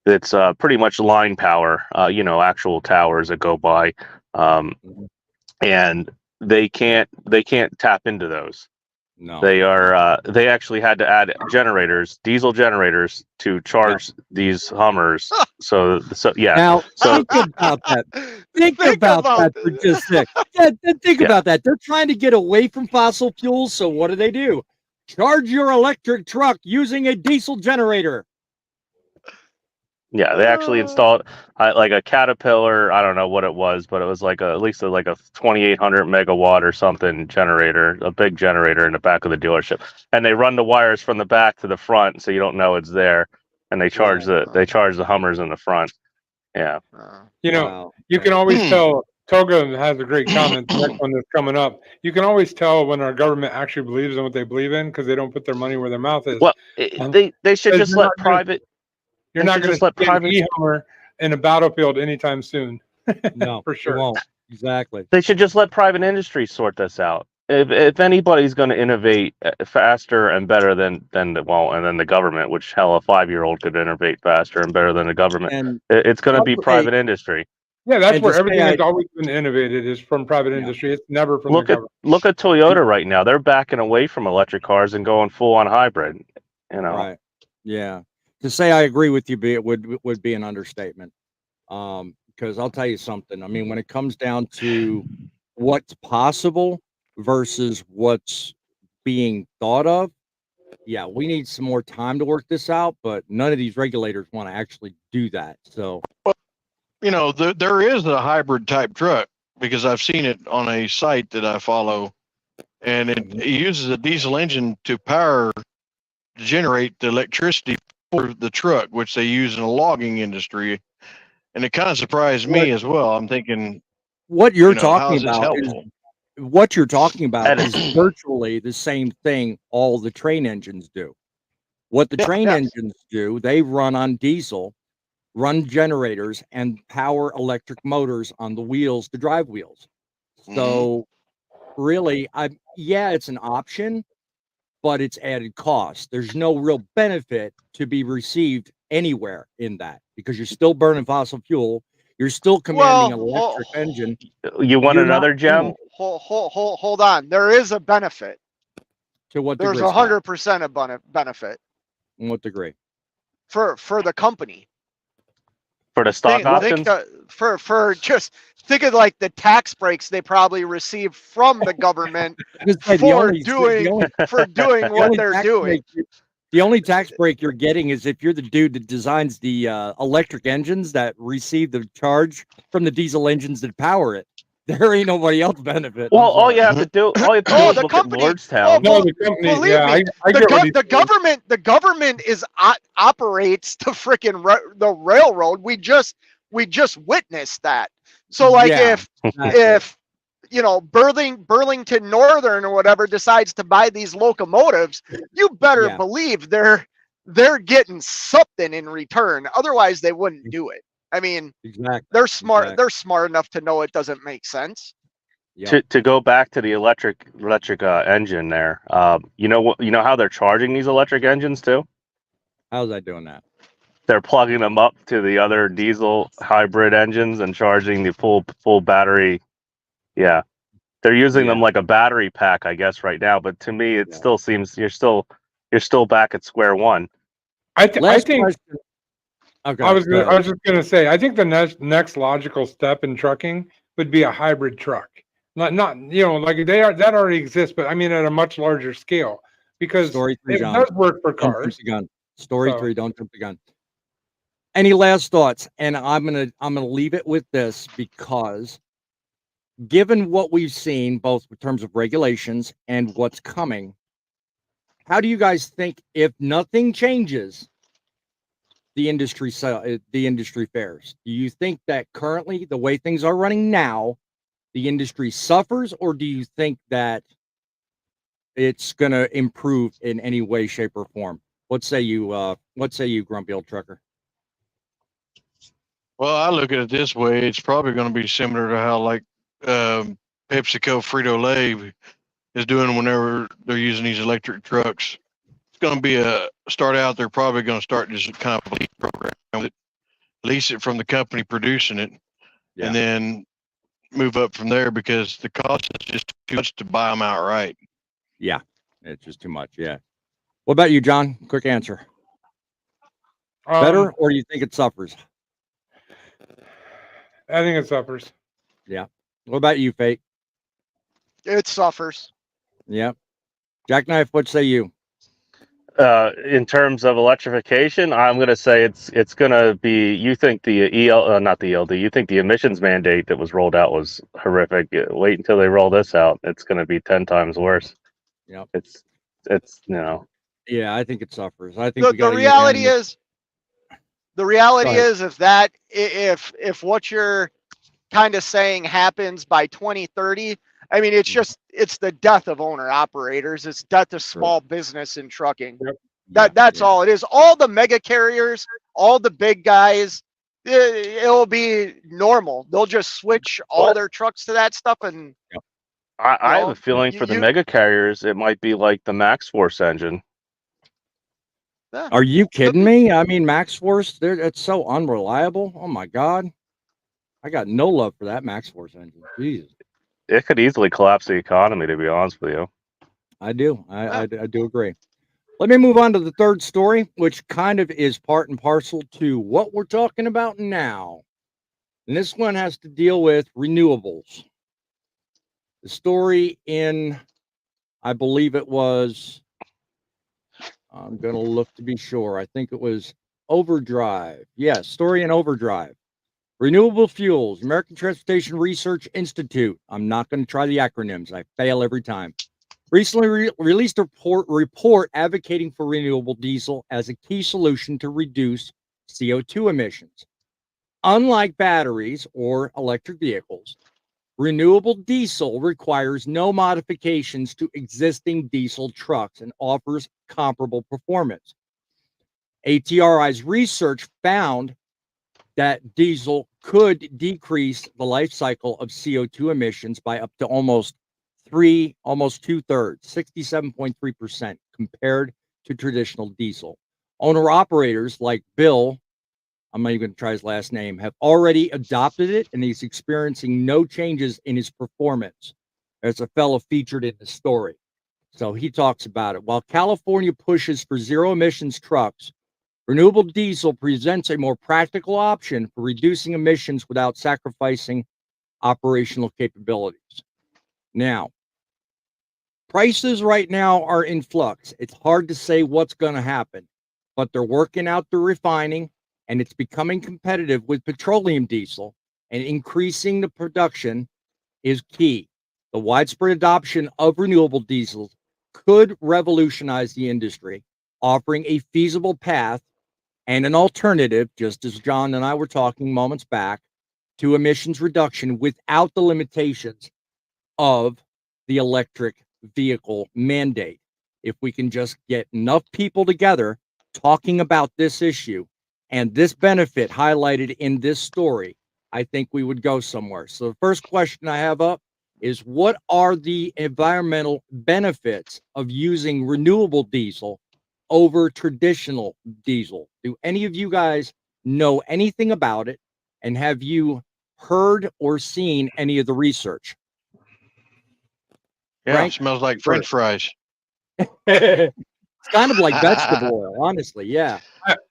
S6: that's pretty much line power, actual towers that go by, and they can't tap into those.
S1: No.
S6: They actually had to add diesel generators to charge these Hummers. So yeah.
S1: Now
S6: So
S1: think about that. Think about that for just a sec. Think about that. They're trying to get away from fossil fuels. So what do? Charge your electric truck using a diesel generator.
S6: yeah, they actually installed like a Caterpillar. I don't know what it was, but it was like at least like a 2,800 megawatt or something generator, a big generator in the back of the dealership, and they run the wires from the back to the front, so you don't know it's there, and they charge the Hummers in the front. Yeah.
S3: You can always tell. Toga has a great comment. The next one that's coming up. You can always tell when our government actually believes in what they believe in because they don't put their money where their mouth is.
S6: Well, they should just let private.
S3: You're not going to see an e-Hummer in a battlefield anytime soon.
S1: No,
S3: for sure.
S1: You won't. Exactly.
S6: They should just let private industry sort this out. If anybody's going to innovate faster and better than the government, which hell, a 5-year-old could innovate faster and better than the government.
S1: And
S6: it's going to be private industry.
S3: Yeah, that's where everything has always been innovated is from private industry. It's never from the government.
S6: Look at Toyota right now. They're backing away from electric cars and going full on hybrid.
S1: Right. Yeah. To say I agree with you, it would be an understatement. Because I'll tell you something. I mean, when it comes down to what's possible versus what's being thought of, yeah, we need some more time to work this out. But none of these regulators want to actually do that. So,
S4: there is a hybrid type truck because I've seen it on a site that I follow, and it uses a diesel engine to generate the electricity for the truck, which they use in the logging industry, and it kind of surprised me as well. I'm thinking,
S1: what you're talking about is virtually the same thing all the train engines do. What the train engines do, they run on diesel, run generators, and power electric motors on the wheels, the drive wheels. So really, it's an option, but it's added cost. There's no real benefit to be received anywhere in that because you're still burning fossil fuel. You're still commanding an electric engine.
S6: You want another gem?
S5: Hold on. There is a benefit.
S1: To what degree?
S5: There's 100% a benefit.
S1: In what degree?
S5: For the company.
S6: For the stock options?
S5: For just think of like the tax breaks they probably receive from the government for doing what they're doing.
S1: The only tax break you're getting is if you're the dude that designs the electric engines that receive the charge from the diesel engines that power it. There ain't nobody else benefit.
S6: Well, all you have to do is look at Lordstown.
S5: The government operates the freaking the railroad. We just witnessed that. So if Burlington Northern or whatever decides to buy these locomotives, you better believe they're getting something in return. Otherwise, they wouldn't do it. I mean, they're smart. They're smart enough to know it doesn't make sense.
S6: To go back to the electric engine there, you know how they're charging these electric engines too?
S1: How's that doing that?
S6: they're plugging them up to the other diesel hybrid engines and charging the full battery. Yeah, they're using them like a battery pack, I guess, right now. But to me, it still seems you're still back at square one.
S3: I think
S1: question. Okay,
S3: I was just gonna say, I think the next logical step in trucking would be a hybrid truck. Not like that already exists, but I mean at a much larger scale, because
S1: Story 3,
S3: it
S1: John.
S3: does work for
S1: Don't jump
S3: cars.
S1: the gun. Story
S3: So-
S1: 3, don't jump the gun. Any last thoughts? And I'm gonna leave it with this, because given what we've seen, both in terms of regulations and what's coming, how do you guys think, if nothing changes, the industry fares? Do you think that currently, the way things are running now, the industry suffers, or do you think that it's going to improve in any way, shape, or form? What say you, grumpy old trucker?
S4: Well, I look at it this way. It's probably going to be similar to how PepsiCo Frito-Lay is doing whenever they're using these electric trucks. It's going to be start out. They're probably going to start just kind of a lease program, lease it from the company producing it, and then move up from there, because the cost is just too much to buy them outright.
S1: Yeah, it's just too much. Yeah. What about you, John? Quick answer. Better, or do you think it suffers?
S3: I think it suffers.
S1: Yeah. What about you, Fate?
S5: It suffers.
S1: Yeah. Jackknife, what say you?
S6: In terms of electrification, I'm going to say it's going to be. You think the not the ELD. You think the emissions mandate that was rolled out was horrific. Wait until they roll this out. It's going to be 10 times worse.
S1: Yep.
S6: It's
S1: Yeah, I think it suffers. I think
S5: The reality is if what you're kind of saying happens by 2030, I mean, it's the death of owner operators. It's death of small business in trucking.
S3: Yep.
S5: That's all it is. All the mega carriers, all the big guys, it'll be normal. They'll just switch all their trucks to that stuff. And
S6: I have a feeling for the mega carriers, it might be like the Max Force engine.
S1: Are you kidding me? I mean, Max Force, it's so unreliable. Oh my God. I got no love for that Max Force engine. Jesus.
S6: It could easily collapse the economy, to be honest with you.
S1: I do. I do agree. Let me move on to the third story, which kind of is part and parcel to what we're talking about now. And this one has to deal with renewables. The story in, I believe it was, I'm going to look to be sure. I think it was Overdrive. Yes, story in Overdrive. Renewable Fuels, American Transportation Research Institute. I'm not going to try the acronyms. I fail every time. Recently released a report advocating for renewable diesel as a key solution to reduce CO2 emissions. Unlike batteries or electric vehicles, renewable diesel requires no modifications to existing diesel trucks and offers comparable performance. ATRI's research found that diesel could decrease the life cycle of CO2 emissions by up to almost 2/3, 67.3% compared to traditional diesel. Owner-operators like Bill, I'm not even going to try his last name, have already adopted it, and he's experiencing no changes in his performance. There's a fellow featured in the story. So he talks about it. While California pushes for zero emissions trucks, renewable diesel presents a more practical option for reducing emissions without sacrificing operational capabilities. Now, prices right now are in flux. It's hard to say what's going to happen, but they're working out the refining, and it's becoming competitive with petroleum diesel, and increasing the production is key. The widespread adoption of renewable diesel could revolutionize the industry, offering a feasible path and an alternative, just as John and I were talking moments back, to emissions reduction without the limitations of the electric vehicle mandate. If we can just get enough people together talking about this issue and this benefit highlighted in this story, I think we would go somewhere. So the first question I have up is, what are the environmental benefits of using renewable diesel over traditional diesel. Do any of you guys know anything about it? And have you heard or seen any of the research?
S4: Yeah,
S1: Frank?
S4: smells like French fries.
S1: It's kind of like vegetable oil, honestly. Yeah.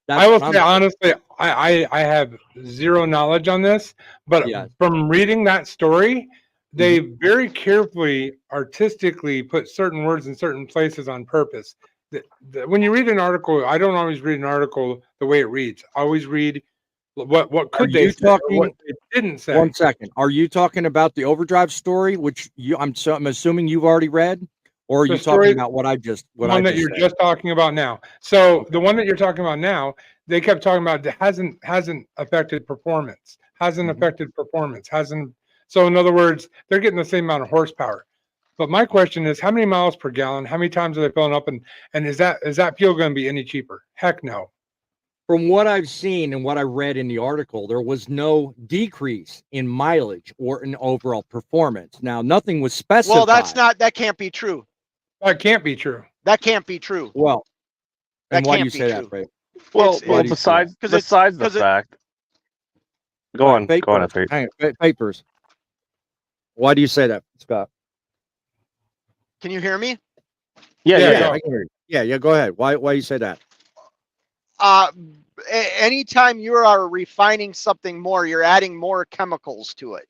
S3: I will
S1: what I'm
S3: say
S1: saying.
S3: honestly, I have zero knowledge on this, but
S1: Yeah.
S3: from reading that story, they very carefully, artistically put certain words in certain places on purpose. When you read an article, I don't always read an article the way it reads. I always read what could they say or what they didn't say.
S1: 1 second. Are you talking about the overdrive story, which I'm assuming you've already read, or are you talking about what I just
S3: the one that you're just talking about now? So the one that you're talking about now, they kept talking about it hasn't affected performance, hasn't affected performance, hasn't. So in other words, they're getting the same amount of horsepower. But my question is, how many miles per gallon? How many times are they filling up? And is that fuel going to be any cheaper? Heck no.
S1: From what I've seen and what I read in the article, there was no decrease in mileage or in overall performance. Now, nothing was specified.
S5: Well, that can't be true.
S3: That can't be true.
S5: That can't be true.
S1: Well, and
S5: That
S1: why do you
S5: can't be
S1: say that,
S5: true.
S1: Ray?
S6: Well,
S5: It's-
S6: besides
S5: because it's-
S6: besides the
S5: because it-
S6: fact. Go on,
S1: Fate
S6: go on,
S1: first.
S6: Fate.
S1: Hang on, papers. Why do you say that, Scott?
S5: Can you hear me?
S6: Yeah,
S3: Yeah,
S6: yeah,
S3: go.
S6: yeah.
S1: I can hear you. Yeah, go ahead. Why you say that?
S5: Anytime you are refining something more, you're adding more chemicals to it.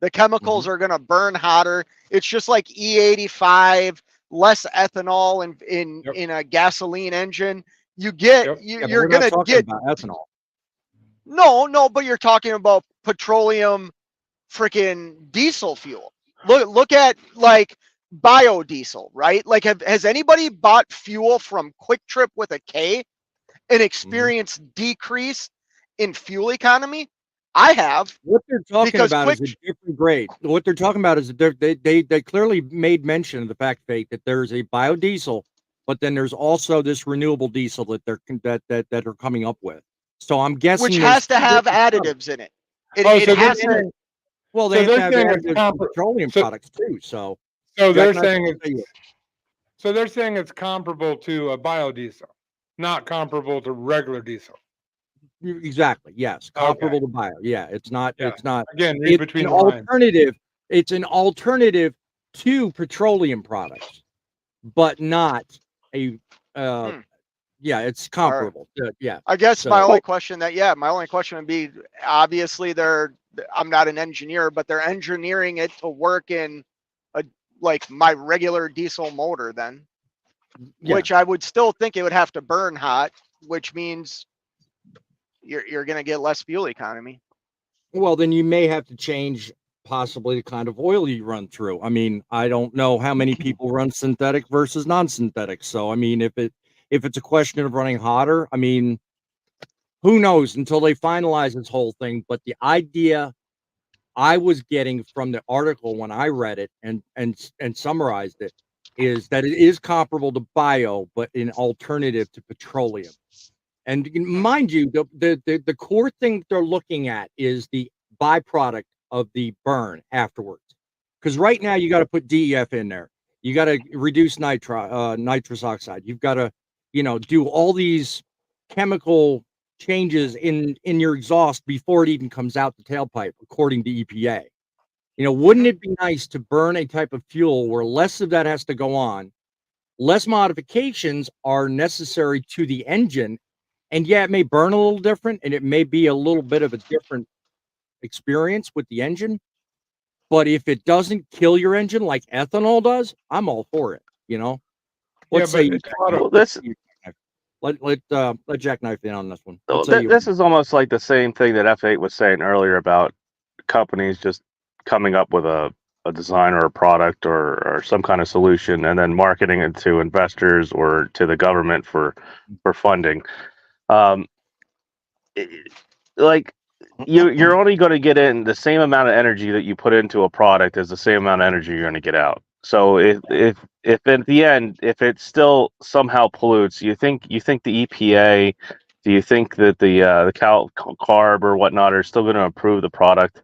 S5: The chemicals are going to burn hotter. It's just like E85, less ethanol in a gasoline engine. You get you're going to get
S1: about ethanol.
S5: No, but you're talking about petroleum freaking diesel fuel. Look at like biodiesel, right? Like has anybody bought fuel from Quick Trip with a K and experienced decrease in fuel economy? I have.
S1: What they're talking
S5: Because
S1: about is a different grade. What they're talking about is they clearly made mention of the fact, Fate, that there's a biodiesel, but then there's also this renewable diesel that they're coming up with. So I'm guessing
S5: which
S1: there's
S5: has to
S1: two
S5: have
S1: different products.
S5: additives in it. It
S3: so
S5: has
S3: they're
S5: to.
S1: Well,
S3: so
S1: they have
S3: they're
S1: to have
S3: saying it's
S1: additives to petroleum products too. So
S3: they're
S1: Jack,
S3: saying they're saying it's comparable to a biodiesel, not comparable to regular diesel.
S1: exactly, yes, comparable to bio. Yeah, it's not.
S3: Yeah.
S1: It's not.
S3: Again, read
S1: It's
S3: between
S1: an
S3: the lines.
S1: alternative. It's an alternative to petroleum products, but not a. Yeah, it's comparable. Yeah.
S5: I guess
S1: So-
S5: my only question would be, obviously I'm not an engineer, but they're engineering it to work in like my regular diesel motor then,
S1: Yeah.
S5: which I would still think it would have to burn hot, which means you're going to get less fuel economy.
S1: Well, then you may have to change possibly the kind of oil you run through. I mean, I don't know how many people run synthetic versus non-synthetic. So, I mean, if it's a question of running hotter, I mean, who knows until they finalize this whole thing. But the idea I was getting from the article when I read it and summarized it is that it is comparable to bio, but an alternative to petroleum. And mind you, the core thing they're looking at is the byproduct of the burn afterwards. Because right now you got to put DEF in there. You got to reduce nitrous oxide. You've got to, do all these chemical changes in your exhaust before it even comes out the tailpipe, according to EPA. Wouldn't it be nice to burn a type of fuel where less of that has to go on, less modifications are necessary to the engine, and yeah, it may burn a little different, and it may be a little bit of a different experience with the engine, but if it doesn't kill your engine like ethanol does, I'm all for it. Let's say let Jackknife in on this one.
S6: This is almost like the same thing that F8 was saying earlier about companies just coming up with a design or a product or some kind of solution and then marketing it to investors or to the government for funding. You're only going to get in the same amount of energy that you put into a product as the same amount of energy you're going to get out. So if at the end, if it still somehow pollutes, you think the EPA, do you think that the carb or whatnot are still going to improve the product?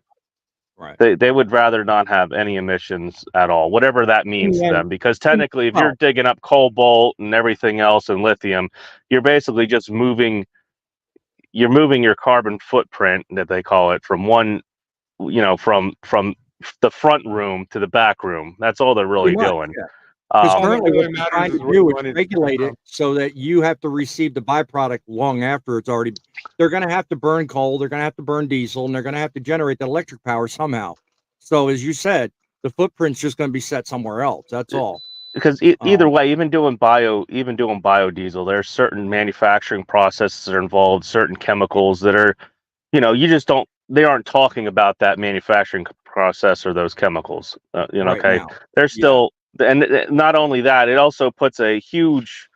S1: Right.
S6: They would rather not have any emissions at all, whatever that means to
S1: Yeah.
S6: them. Because technically, if
S1: Well-
S6: you're digging up cobalt and everything else and lithium, you're basically just moving your carbon footprint, that they call it, from one, from the front room to the back room. That's all they're really
S1: Pretty much,
S6: doing.
S1: yeah. Because
S3: All that
S1: currently
S3: really
S1: what they're
S3: matters
S1: trying
S3: is
S1: to
S3: where
S1: do
S3: the
S1: is
S3: money's
S1: regulate
S3: coming
S1: it so that you have to receive the byproduct long after it's already. They're going to have to burn coal, they're going to have to burn diesel, and they're going to have to generate the electric power somehow. So as you said, the footprint's just going to be set somewhere else. That's all.
S6: Because either way, even doing biodiesel, there's certain manufacturing processes that are involved, certain chemicals that are, you just don't. They aren't talking about that manufacturing process or those chemicals.
S1: Right
S6: okay,
S1: now.
S6: they're still, and not only that, it also puts a huge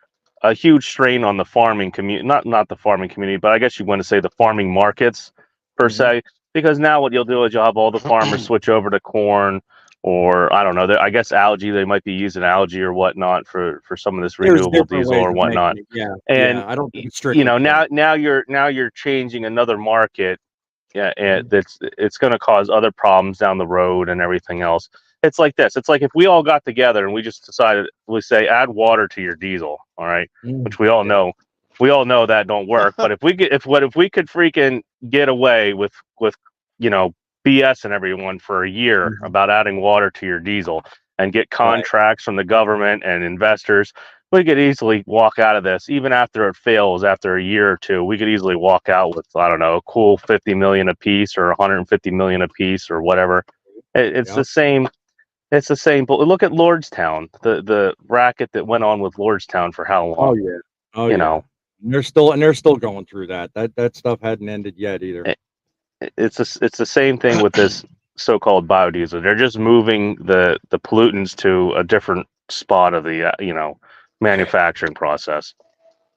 S6: strain on the farming community. Not the farming community, but I guess you want to say the farming markets per se. Because now what you'll do is you'll have all the farmers switch over to corn. Or I don't know. I guess algae. They might be using algae or whatnot for some of this
S1: There's
S6: renewable
S1: different
S6: diesel
S1: ways
S6: or
S1: of making
S6: whatnot.
S1: it. Yeah.
S6: And
S1: I don't think it's strictly
S6: now you're changing another market. Yeah, and it's going to cause other problems down the road and everything else. It's like this. It's like if we all got together and we just decided, we say, add water to your diesel. All right, which we all know. We all know that don't work. But if we could freaking get away with BS and everyone for a year about adding water to your diesel and get contracts from the government and investors, we could easily walk out of this. Even after it fails, after a year or two, we could easily walk out with, I don't know, a cool 50 million a piece or 150 million a piece or whatever. It's the same. It's the same. But look at Lordstown, the racket that went on with Lordstown for how long?
S1: Oh yeah. Oh yeah. And they're still going through that. That stuff hadn't ended yet either.
S6: It's the same thing with this so-called biodiesel. They're just moving the pollutants to a different spot of the manufacturing process.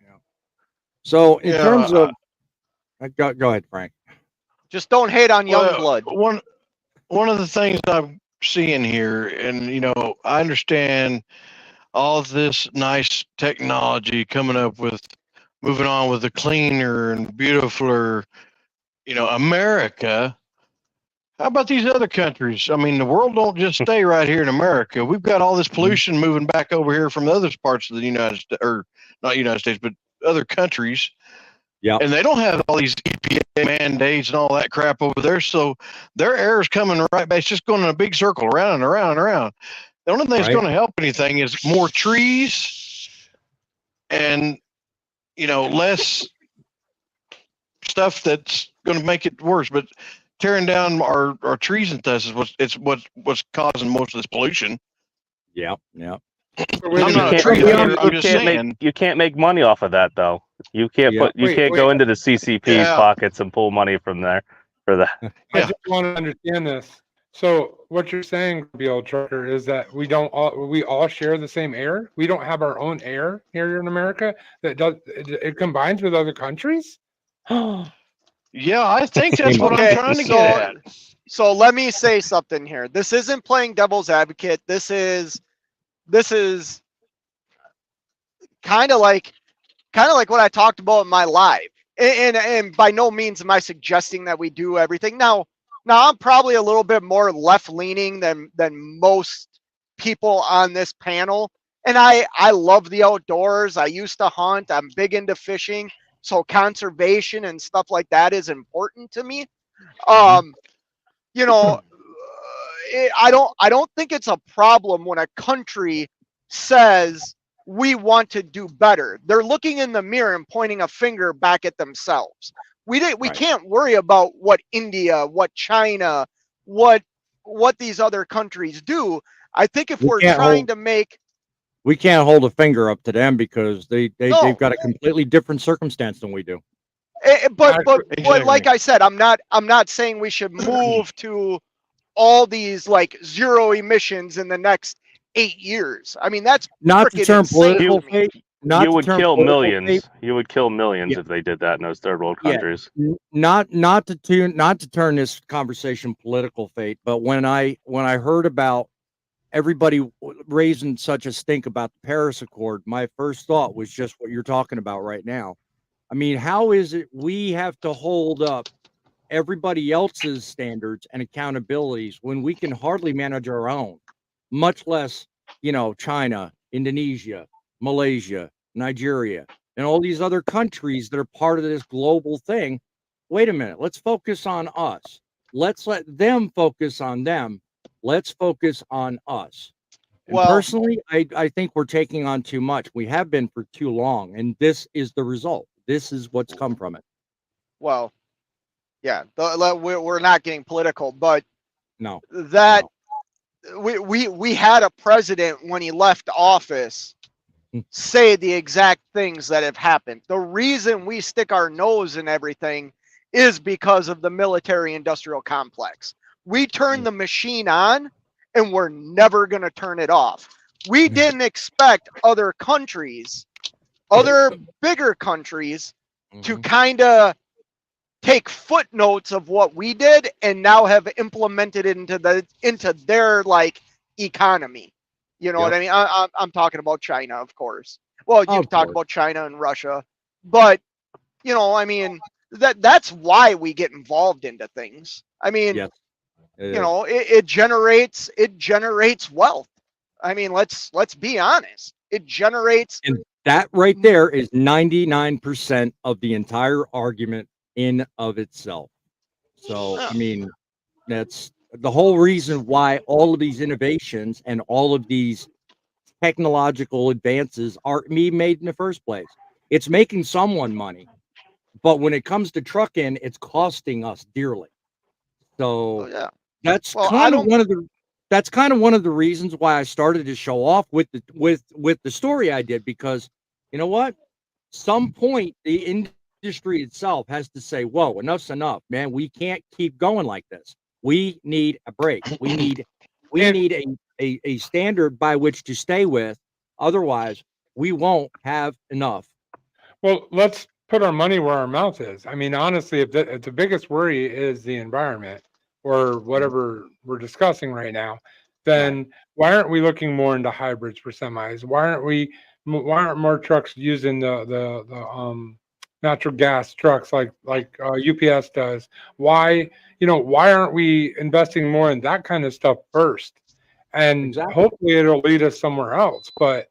S1: Yeah. So in terms of, go ahead, Frank.
S5: Just don't hate on young blood.
S4: One of the things I'm seeing here, and I understand all of this nice technology coming up with moving on with the cleaner and beautifuler, America. How about these other countries? I mean, the world don't just stay right here in America. We've got all this pollution moving back over here from other parts of the United States, or not United States, but other countries.
S1: Yeah.
S4: And they don't have all these EPA mandates and all that crap over there. So their air is coming right back. It's just going in a big circle around and around and around. The only thing that's going to help anything is more trees and, less stuff that's going to make it worse. But tearing down our trees and stuff is what's causing most of this pollution.
S1: Yeah.
S4: I'm not a tree hugger, I'm just saying.
S6: You can't make money off of that though. You can't go into the CCP's pockets and pull money from there for that.
S3: I just want to understand this. So what you're saying, Bill Trucker, is that we all share the same air. We don't have our own air here in America it combines with other countries.
S4: Yeah, I think that's what I'm trying to get at.
S5: So let me say something here. This isn't playing devil's advocate. This is kind of like what I talked about in my live. And by no means am I suggesting that we do everything. Now I'm probably a little bit more left leaning than most people on this panel. And I love the outdoors. I used to hunt. I'm big into fishing. So conservation and stuff like that is important to me. I don't think it's a problem when a country says we want to do better. They're looking in the mirror and pointing a finger back at themselves. We can't worry about what India, what China, what these other countries do. I think if we're trying to make,
S1: we can't hold a finger up to them because they've got a completely different circumstance than we do.
S5: But like I said, I'm not saying we should move to all these like zero emissions in the next 8 years. I mean, that's
S1: not to turn political fate.
S6: You would kill millions. You would kill millions if they did that in those third world countries.
S1: Not to turn this conversation political fate, but when I heard about everybody raising such a stink about the Paris Accord, my first thought was just what you're talking about right now. I mean, how is it we have to hold up everybody else's standards and accountabilities when we can hardly manage our own, much less, China, Indonesia, Malaysia, Nigeria, and all these other countries that are part of this global thing. Wait a minute, let's focus on us. Let's let them focus on them. Let's focus on us. And
S5: Well,
S1: personally, I think we're taking on too much. We have been for too long, and this is the result. This is what's come from it.
S5: well, yeah, we're not getting political, but
S1: No,
S5: that we had a president when he left office say the exact things that have happened. The reason we stick our nose in everything is because of the military industrial complex. We turn the machine on and we're never going to turn it off. We didn't expect other countries, other bigger countries, to kind of take footnotes of what we did and now have implemented it into their like economy. You know what I mean? I'm talking about China, of course. Well, you can talk about China and Russia, but I mean that's why we get involved into things. I mean, it generates wealth. I mean, let's be honest. It generates,
S1: and that right there is 99% of the entire argument in of itself. So, I mean, that's the whole reason why all of these innovations and all of these technological advances are being made in the first place. It's making someone money, but when it comes to trucking, it's costing us dearly. So that's kind of one of the reasons why I started to show off with the story I did, because you know what? Some point the industry itself has to say, whoa, enough's enough, man. We can't keep going like this. We need a break. We need a standard by which to stay with. Otherwise, we won't have enough.
S3: Well, let's put our money where our mouth is. I mean, honestly, if the biggest worry is the environment or whatever we're discussing right now, then why aren't we looking more into hybrids for semis? Why aren't more trucks using the natural gas trucks like UPS does? Why aren't we investing more in that kind of stuff first? And hopefully it'll lead us somewhere else. But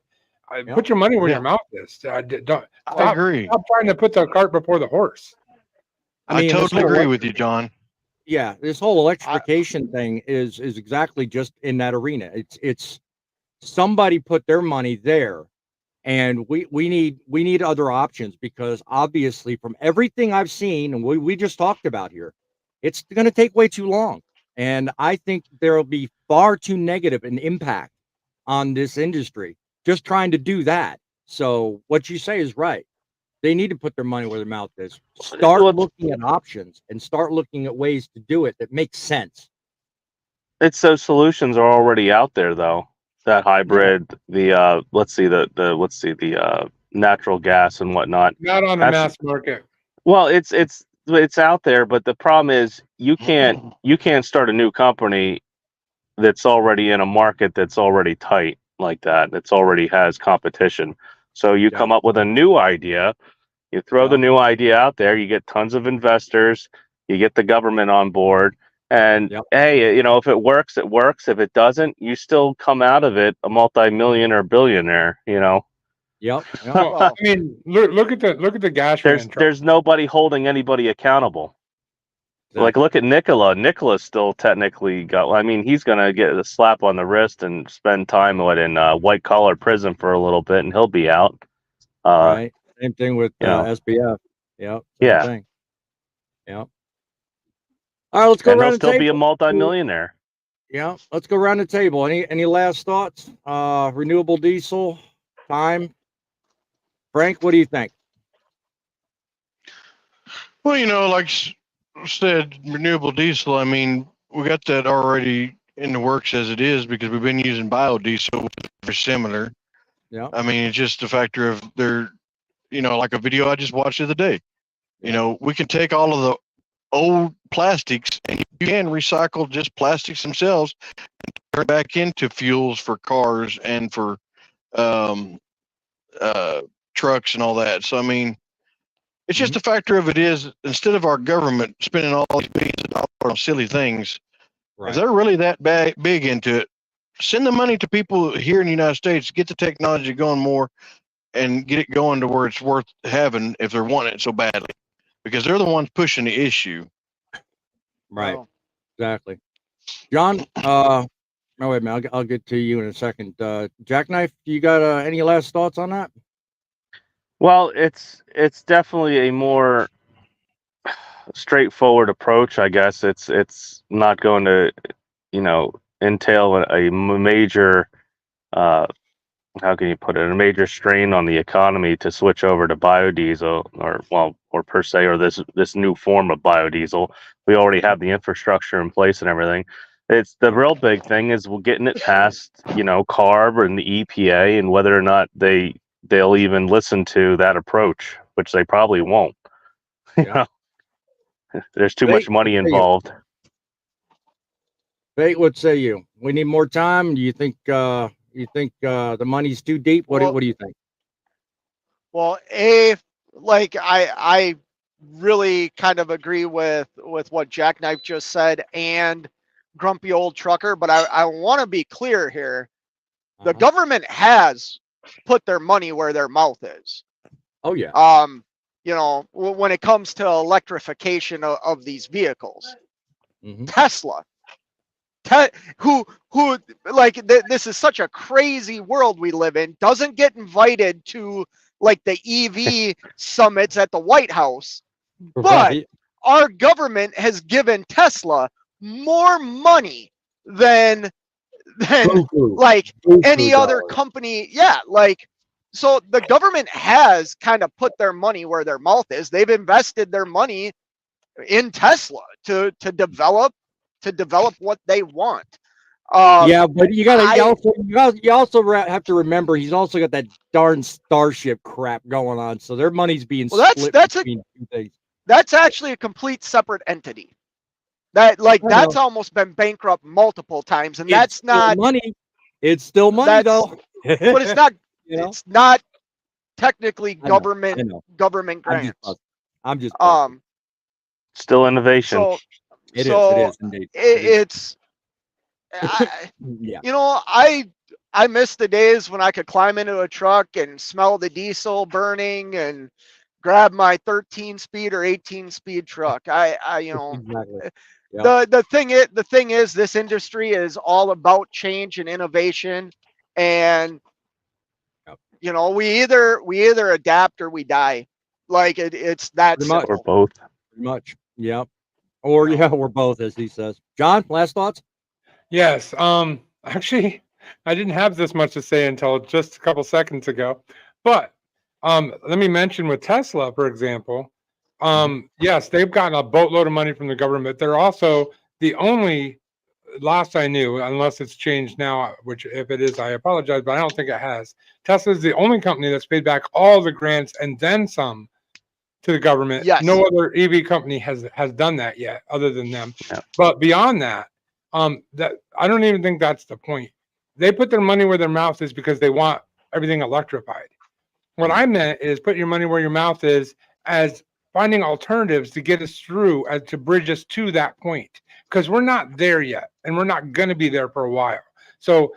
S3: put your money where your mouth is. Stop trying to put the cart before the horse.
S4: I totally agree with you, John.
S1: Yeah, this whole electrification thing is exactly just in that arena. It's somebody put their money there, and we need other options, because obviously from everything I've seen and we just talked about here, it's going to take way too long, and I think there will be far too negative an impact on this industry just trying to do that. So what you say is right. They need to put their money where their mouth is. Start looking at options and start looking at ways to do it that make sense.
S6: It's those solutions are already out there, though. That hybrid, the natural gas and whatnot.
S3: Not on the mass market.
S6: Well, it's out there, but the problem is you can't start a new company that's already in a market that's already tight like that. That's already has competition. So you come up with a new idea, you throw the new idea out there, you get tons of investors, you get the government on board, and hey, if it works, it works. If it doesn't, you still come out of it a multi-million or billionaire.
S1: Yep.
S3: Well, I mean, look at the gas.
S6: There's nobody holding anybody accountable. Like, look at Nikola. Nikola's still technically got. I mean, he's gonna get a slap on the wrist and spend time in white collar prison for a little bit, and he'll be out.
S1: Right. Same thing with SBF. Yep. Same thing. Yep. All right, let's go around the table.
S6: He'll still be a multi-millionaire.
S1: Yeah. Let's go around the table. Any last thoughts? Renewable diesel time. Frank, what do you think?
S4: Well, like said, renewable diesel, I mean, we got that already in the works as it is, because we've been using biodiesel, which is very similar.
S1: Yeah.
S4: I mean, it's just a factor of like a video I just watched the other day. We can take all of the old plastics, and you can recycle just plastics themselves and turn back into fuels for cars and for trucks and all that. So, I mean, It's just a factor of it is instead of our government spending all these billions of dollars on silly things,
S1: Right.
S4: if they're really that big into it, send the money to people here in the United States, get the technology going more, and get it going to where it's worth having if they're wanting it so badly, because they're the ones pushing the issue.
S1: Right.
S5: Oh.
S1: Exactly. John, no, wait a minute. I'll get to you in a second. Jackknife, you got any last thoughts on that?
S6: Well, it's definitely a more straightforward approach, I guess. It's not going to, entail a major, how can you put it, a major strain on the economy to switch over to biodiesel or per se, or this new form of biodiesel. We already have the infrastructure in place and everything. It's the real big thing is we're getting it past, CARB and the EPA, and whether or not they'll even listen to that approach, which they probably won't.
S1: Yeah.
S6: There's too much money involved.
S1: Fate, what say you? We need more time. Do you think the money's too deep? What do you think?
S5: Well, I really kind of agree with what Jackknife just said and Grumpy Old Trucker, but I want to be clear here. The government has put their money where their mouth is.
S1: Oh yeah.
S5: When it comes to electrification of these vehicles, Tesla, who this is such a crazy world we live in, doesn't get invited to like the EV summits at the White House, but our government has given Tesla more money than like any other company. Yeah, so the government has kind of put their money where their mouth is. They've invested their money in Tesla to develop what they want.
S1: Yeah, but you also have to remember he's also got that darn Starship crap going on, so their money's being split between two things.
S5: That's actually a complete separate entity. That's almost been bankrupt multiple times, and that's not
S1: money. It's still money though.
S5: But it's not. It's not technically government grants.
S1: I'm just
S6: still innovation.
S5: So
S1: it is indeed.
S5: It's I miss the days when I could climb into a truck and smell the diesel burning and grab my 13-speed or 18-speed truck.
S1: Exactly.
S5: The thing is this industry is all about change and innovation, and we either adapt or we die. Like it's that simple.
S6: Or both.
S1: Pretty much. Yeah. Or we're both, as he says. John, last thoughts?
S3: Yes. Actually, I didn't have this much to say until just a couple seconds ago. But let me mention with Tesla, for example. Yes, they've gotten a boatload of money from the government. They're also the only, last I knew, unless it's changed now, which if it is, I apologize, but I don't think it has. Tesla is the only company that's paid back all the grants and then some to the government.
S5: Yes.
S3: No other EV company has done that yet, other than them. Yeah. But beyond that, that I don't even think that's the point. They put their money where their mouth is because they want everything electrified. What I meant is put your money where your mouth is as finding alternatives to get us through, as to bridge us to that point, because we're not there yet, and we're not going to be there for a while. So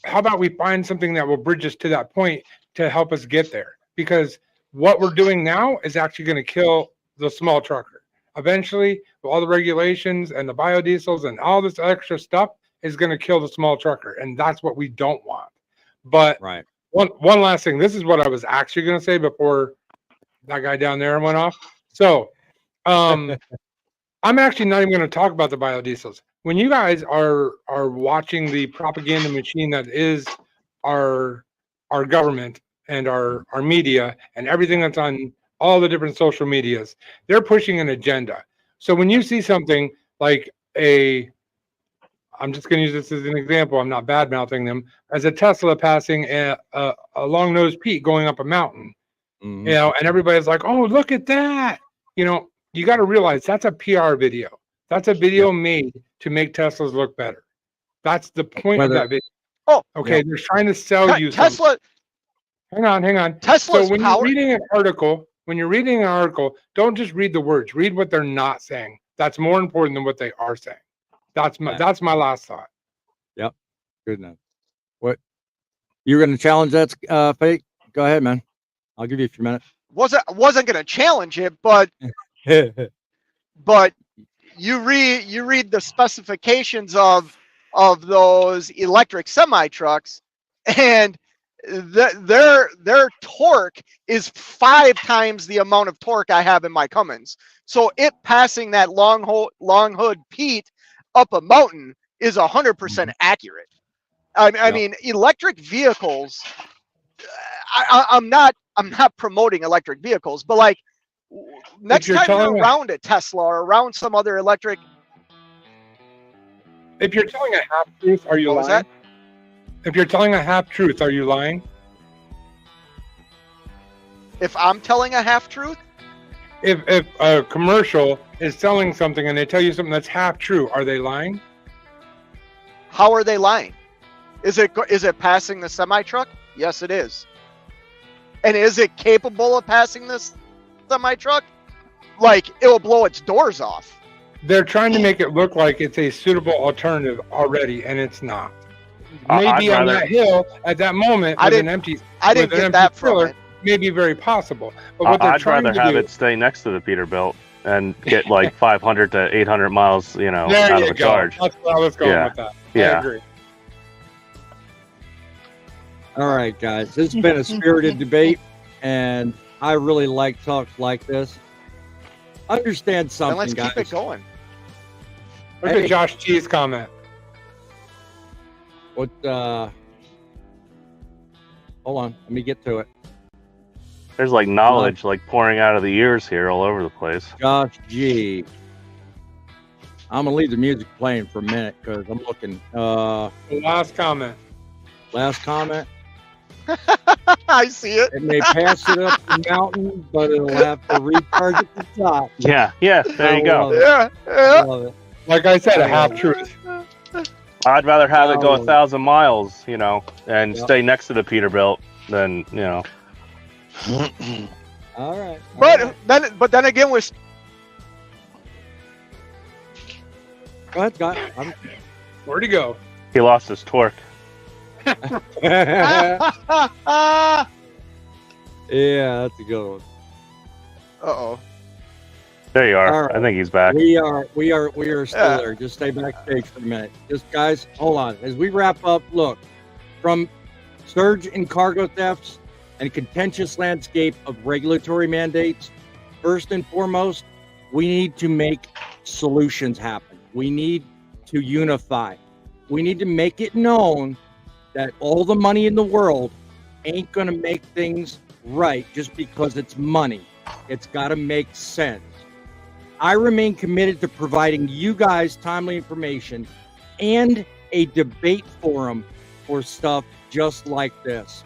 S3: how about we find something that will bridge us to that point to help us get there? Because what we're doing now is actually going to kill the small trucker. Eventually, with all the regulations and the biodiesels and all this extra stuff is going to kill the small trucker, and that's what we don't want. But one last thing. This is what I was actually going to say before that guy down there went off. So I'm actually not even going to talk about the biodiesels. When you guys are watching the propaganda machine that is our government and our media and everything that's on all the different social medias, they're pushing an agenda. So when you see something like I'm just going to use this as an example, I'm not bad mouthing them, as a Tesla passing a long-nosed Pete going up a mountain, and everybody's like, oh, look at that. You got to realize that's a PR video. That's a video made to make Teslas look better. That's the point of that video. Oh, okay. Yeah. They're trying to sell you
S5: Tesla.
S3: Hang on.
S5: Tesla's
S3: so when you're reading an article when you're reading an article, don't just read the words. Read what they're not saying. That's more important than what they are saying. That's my last thought.
S1: Yep. Good enough. What you're going to challenge that, Fake? Go ahead, man. I'll give you a few minutes.
S5: Wasn't going to challenge it, but you read the specifications of those electric semi trucks, and their torque is 5 times the amount of torque I have in my Cummins. So it passing that long hood Pete up a mountain is 100% accurate. I mean, electric vehicles. I'm not promoting electric vehicles, but like next time you're around a Tesla or around some other electric.
S3: If you're telling a half truth, are you
S5: What
S3: lying?
S5: was that?
S3: If you're telling a half truth, are you lying?
S5: If I'm telling a half truth?
S3: If a commercial is selling something and they tell you something that's half true, are they lying?
S5: How are they lying? Is it passing the semi truck? Yes, it is. And is it capable of passing this semi truck? Like it will blow its doors off.
S3: They're trying to make it look like it's a suitable alternative already, and it's not. Maybe on that hill at that moment with an empty.
S5: I didn't get that from it.
S3: May be very possible. But what they're
S6: I'd
S3: trying
S6: rather
S3: to
S6: have
S3: do,
S6: it stay next to the Peterbilt and get like 500 to 800 miles,
S3: there
S6: out
S3: you
S6: of a
S3: go.
S6: charge.
S3: That's what I was going with that. I
S6: Yeah.
S3: agree.
S1: All right, guys. It's been a spirited debate, and I really like talks like this. Understand
S5: Then
S1: something,
S5: let's
S1: guys.
S5: keep it going.
S3: Look at Josh G's comment.
S1: What? Hold on. Let me get to it.
S6: There's like knowledge like pouring out of the ears here all over the place.
S1: Josh G. I'm gonna leave the music playing for a minute because I'm looking.
S3: The last comment.
S1: Last comment.
S5: I see it.
S1: It may pass it up the mountain, but it'll have to recharge at the top.
S6: Yeah, there you go.
S5: Yeah.
S1: I love it.
S3: Like I said, a half truth.
S6: I'd rather have it go
S1: Oh.
S6: 1,000 miles, and stay next to the Peterbilt than,
S1: All right.
S5: But then again, we're
S1: Go ahead, Scott. I'm-
S3: Where'd he go?
S6: he lost his torque.
S1: Yeah, that's a good one.
S5: Uh-oh.
S6: There you are.
S1: All right.
S6: I think he's back.
S1: We are still
S5: Yeah.
S1: there. Just stay backstage for a minute. Just guys, hold on. As we wrap up, look, from surge in cargo thefts and a contentious landscape of regulatory mandates, first and foremost, we need to make solutions happen. We need to unify. We need to make it known that all the money in the world ain't going to make things right just because it's money. It's got to make sense. I remain committed to providing you guys timely information and a debate forum for stuff just like this.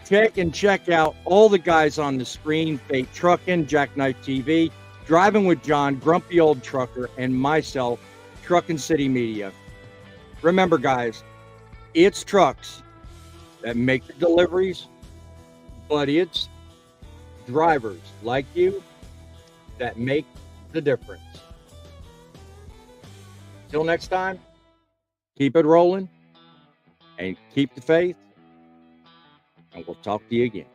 S1: Check out all the guys on the screen: Fate Truckin, Jackknife TV, Driving with John, Grumpy Old Trucker, and myself, Truckin City Media. Remember, guys, it's trucks that make the deliveries, but it's drivers like you that make the difference. Till next time, keep it rolling and keep the faith, and we'll talk to you again.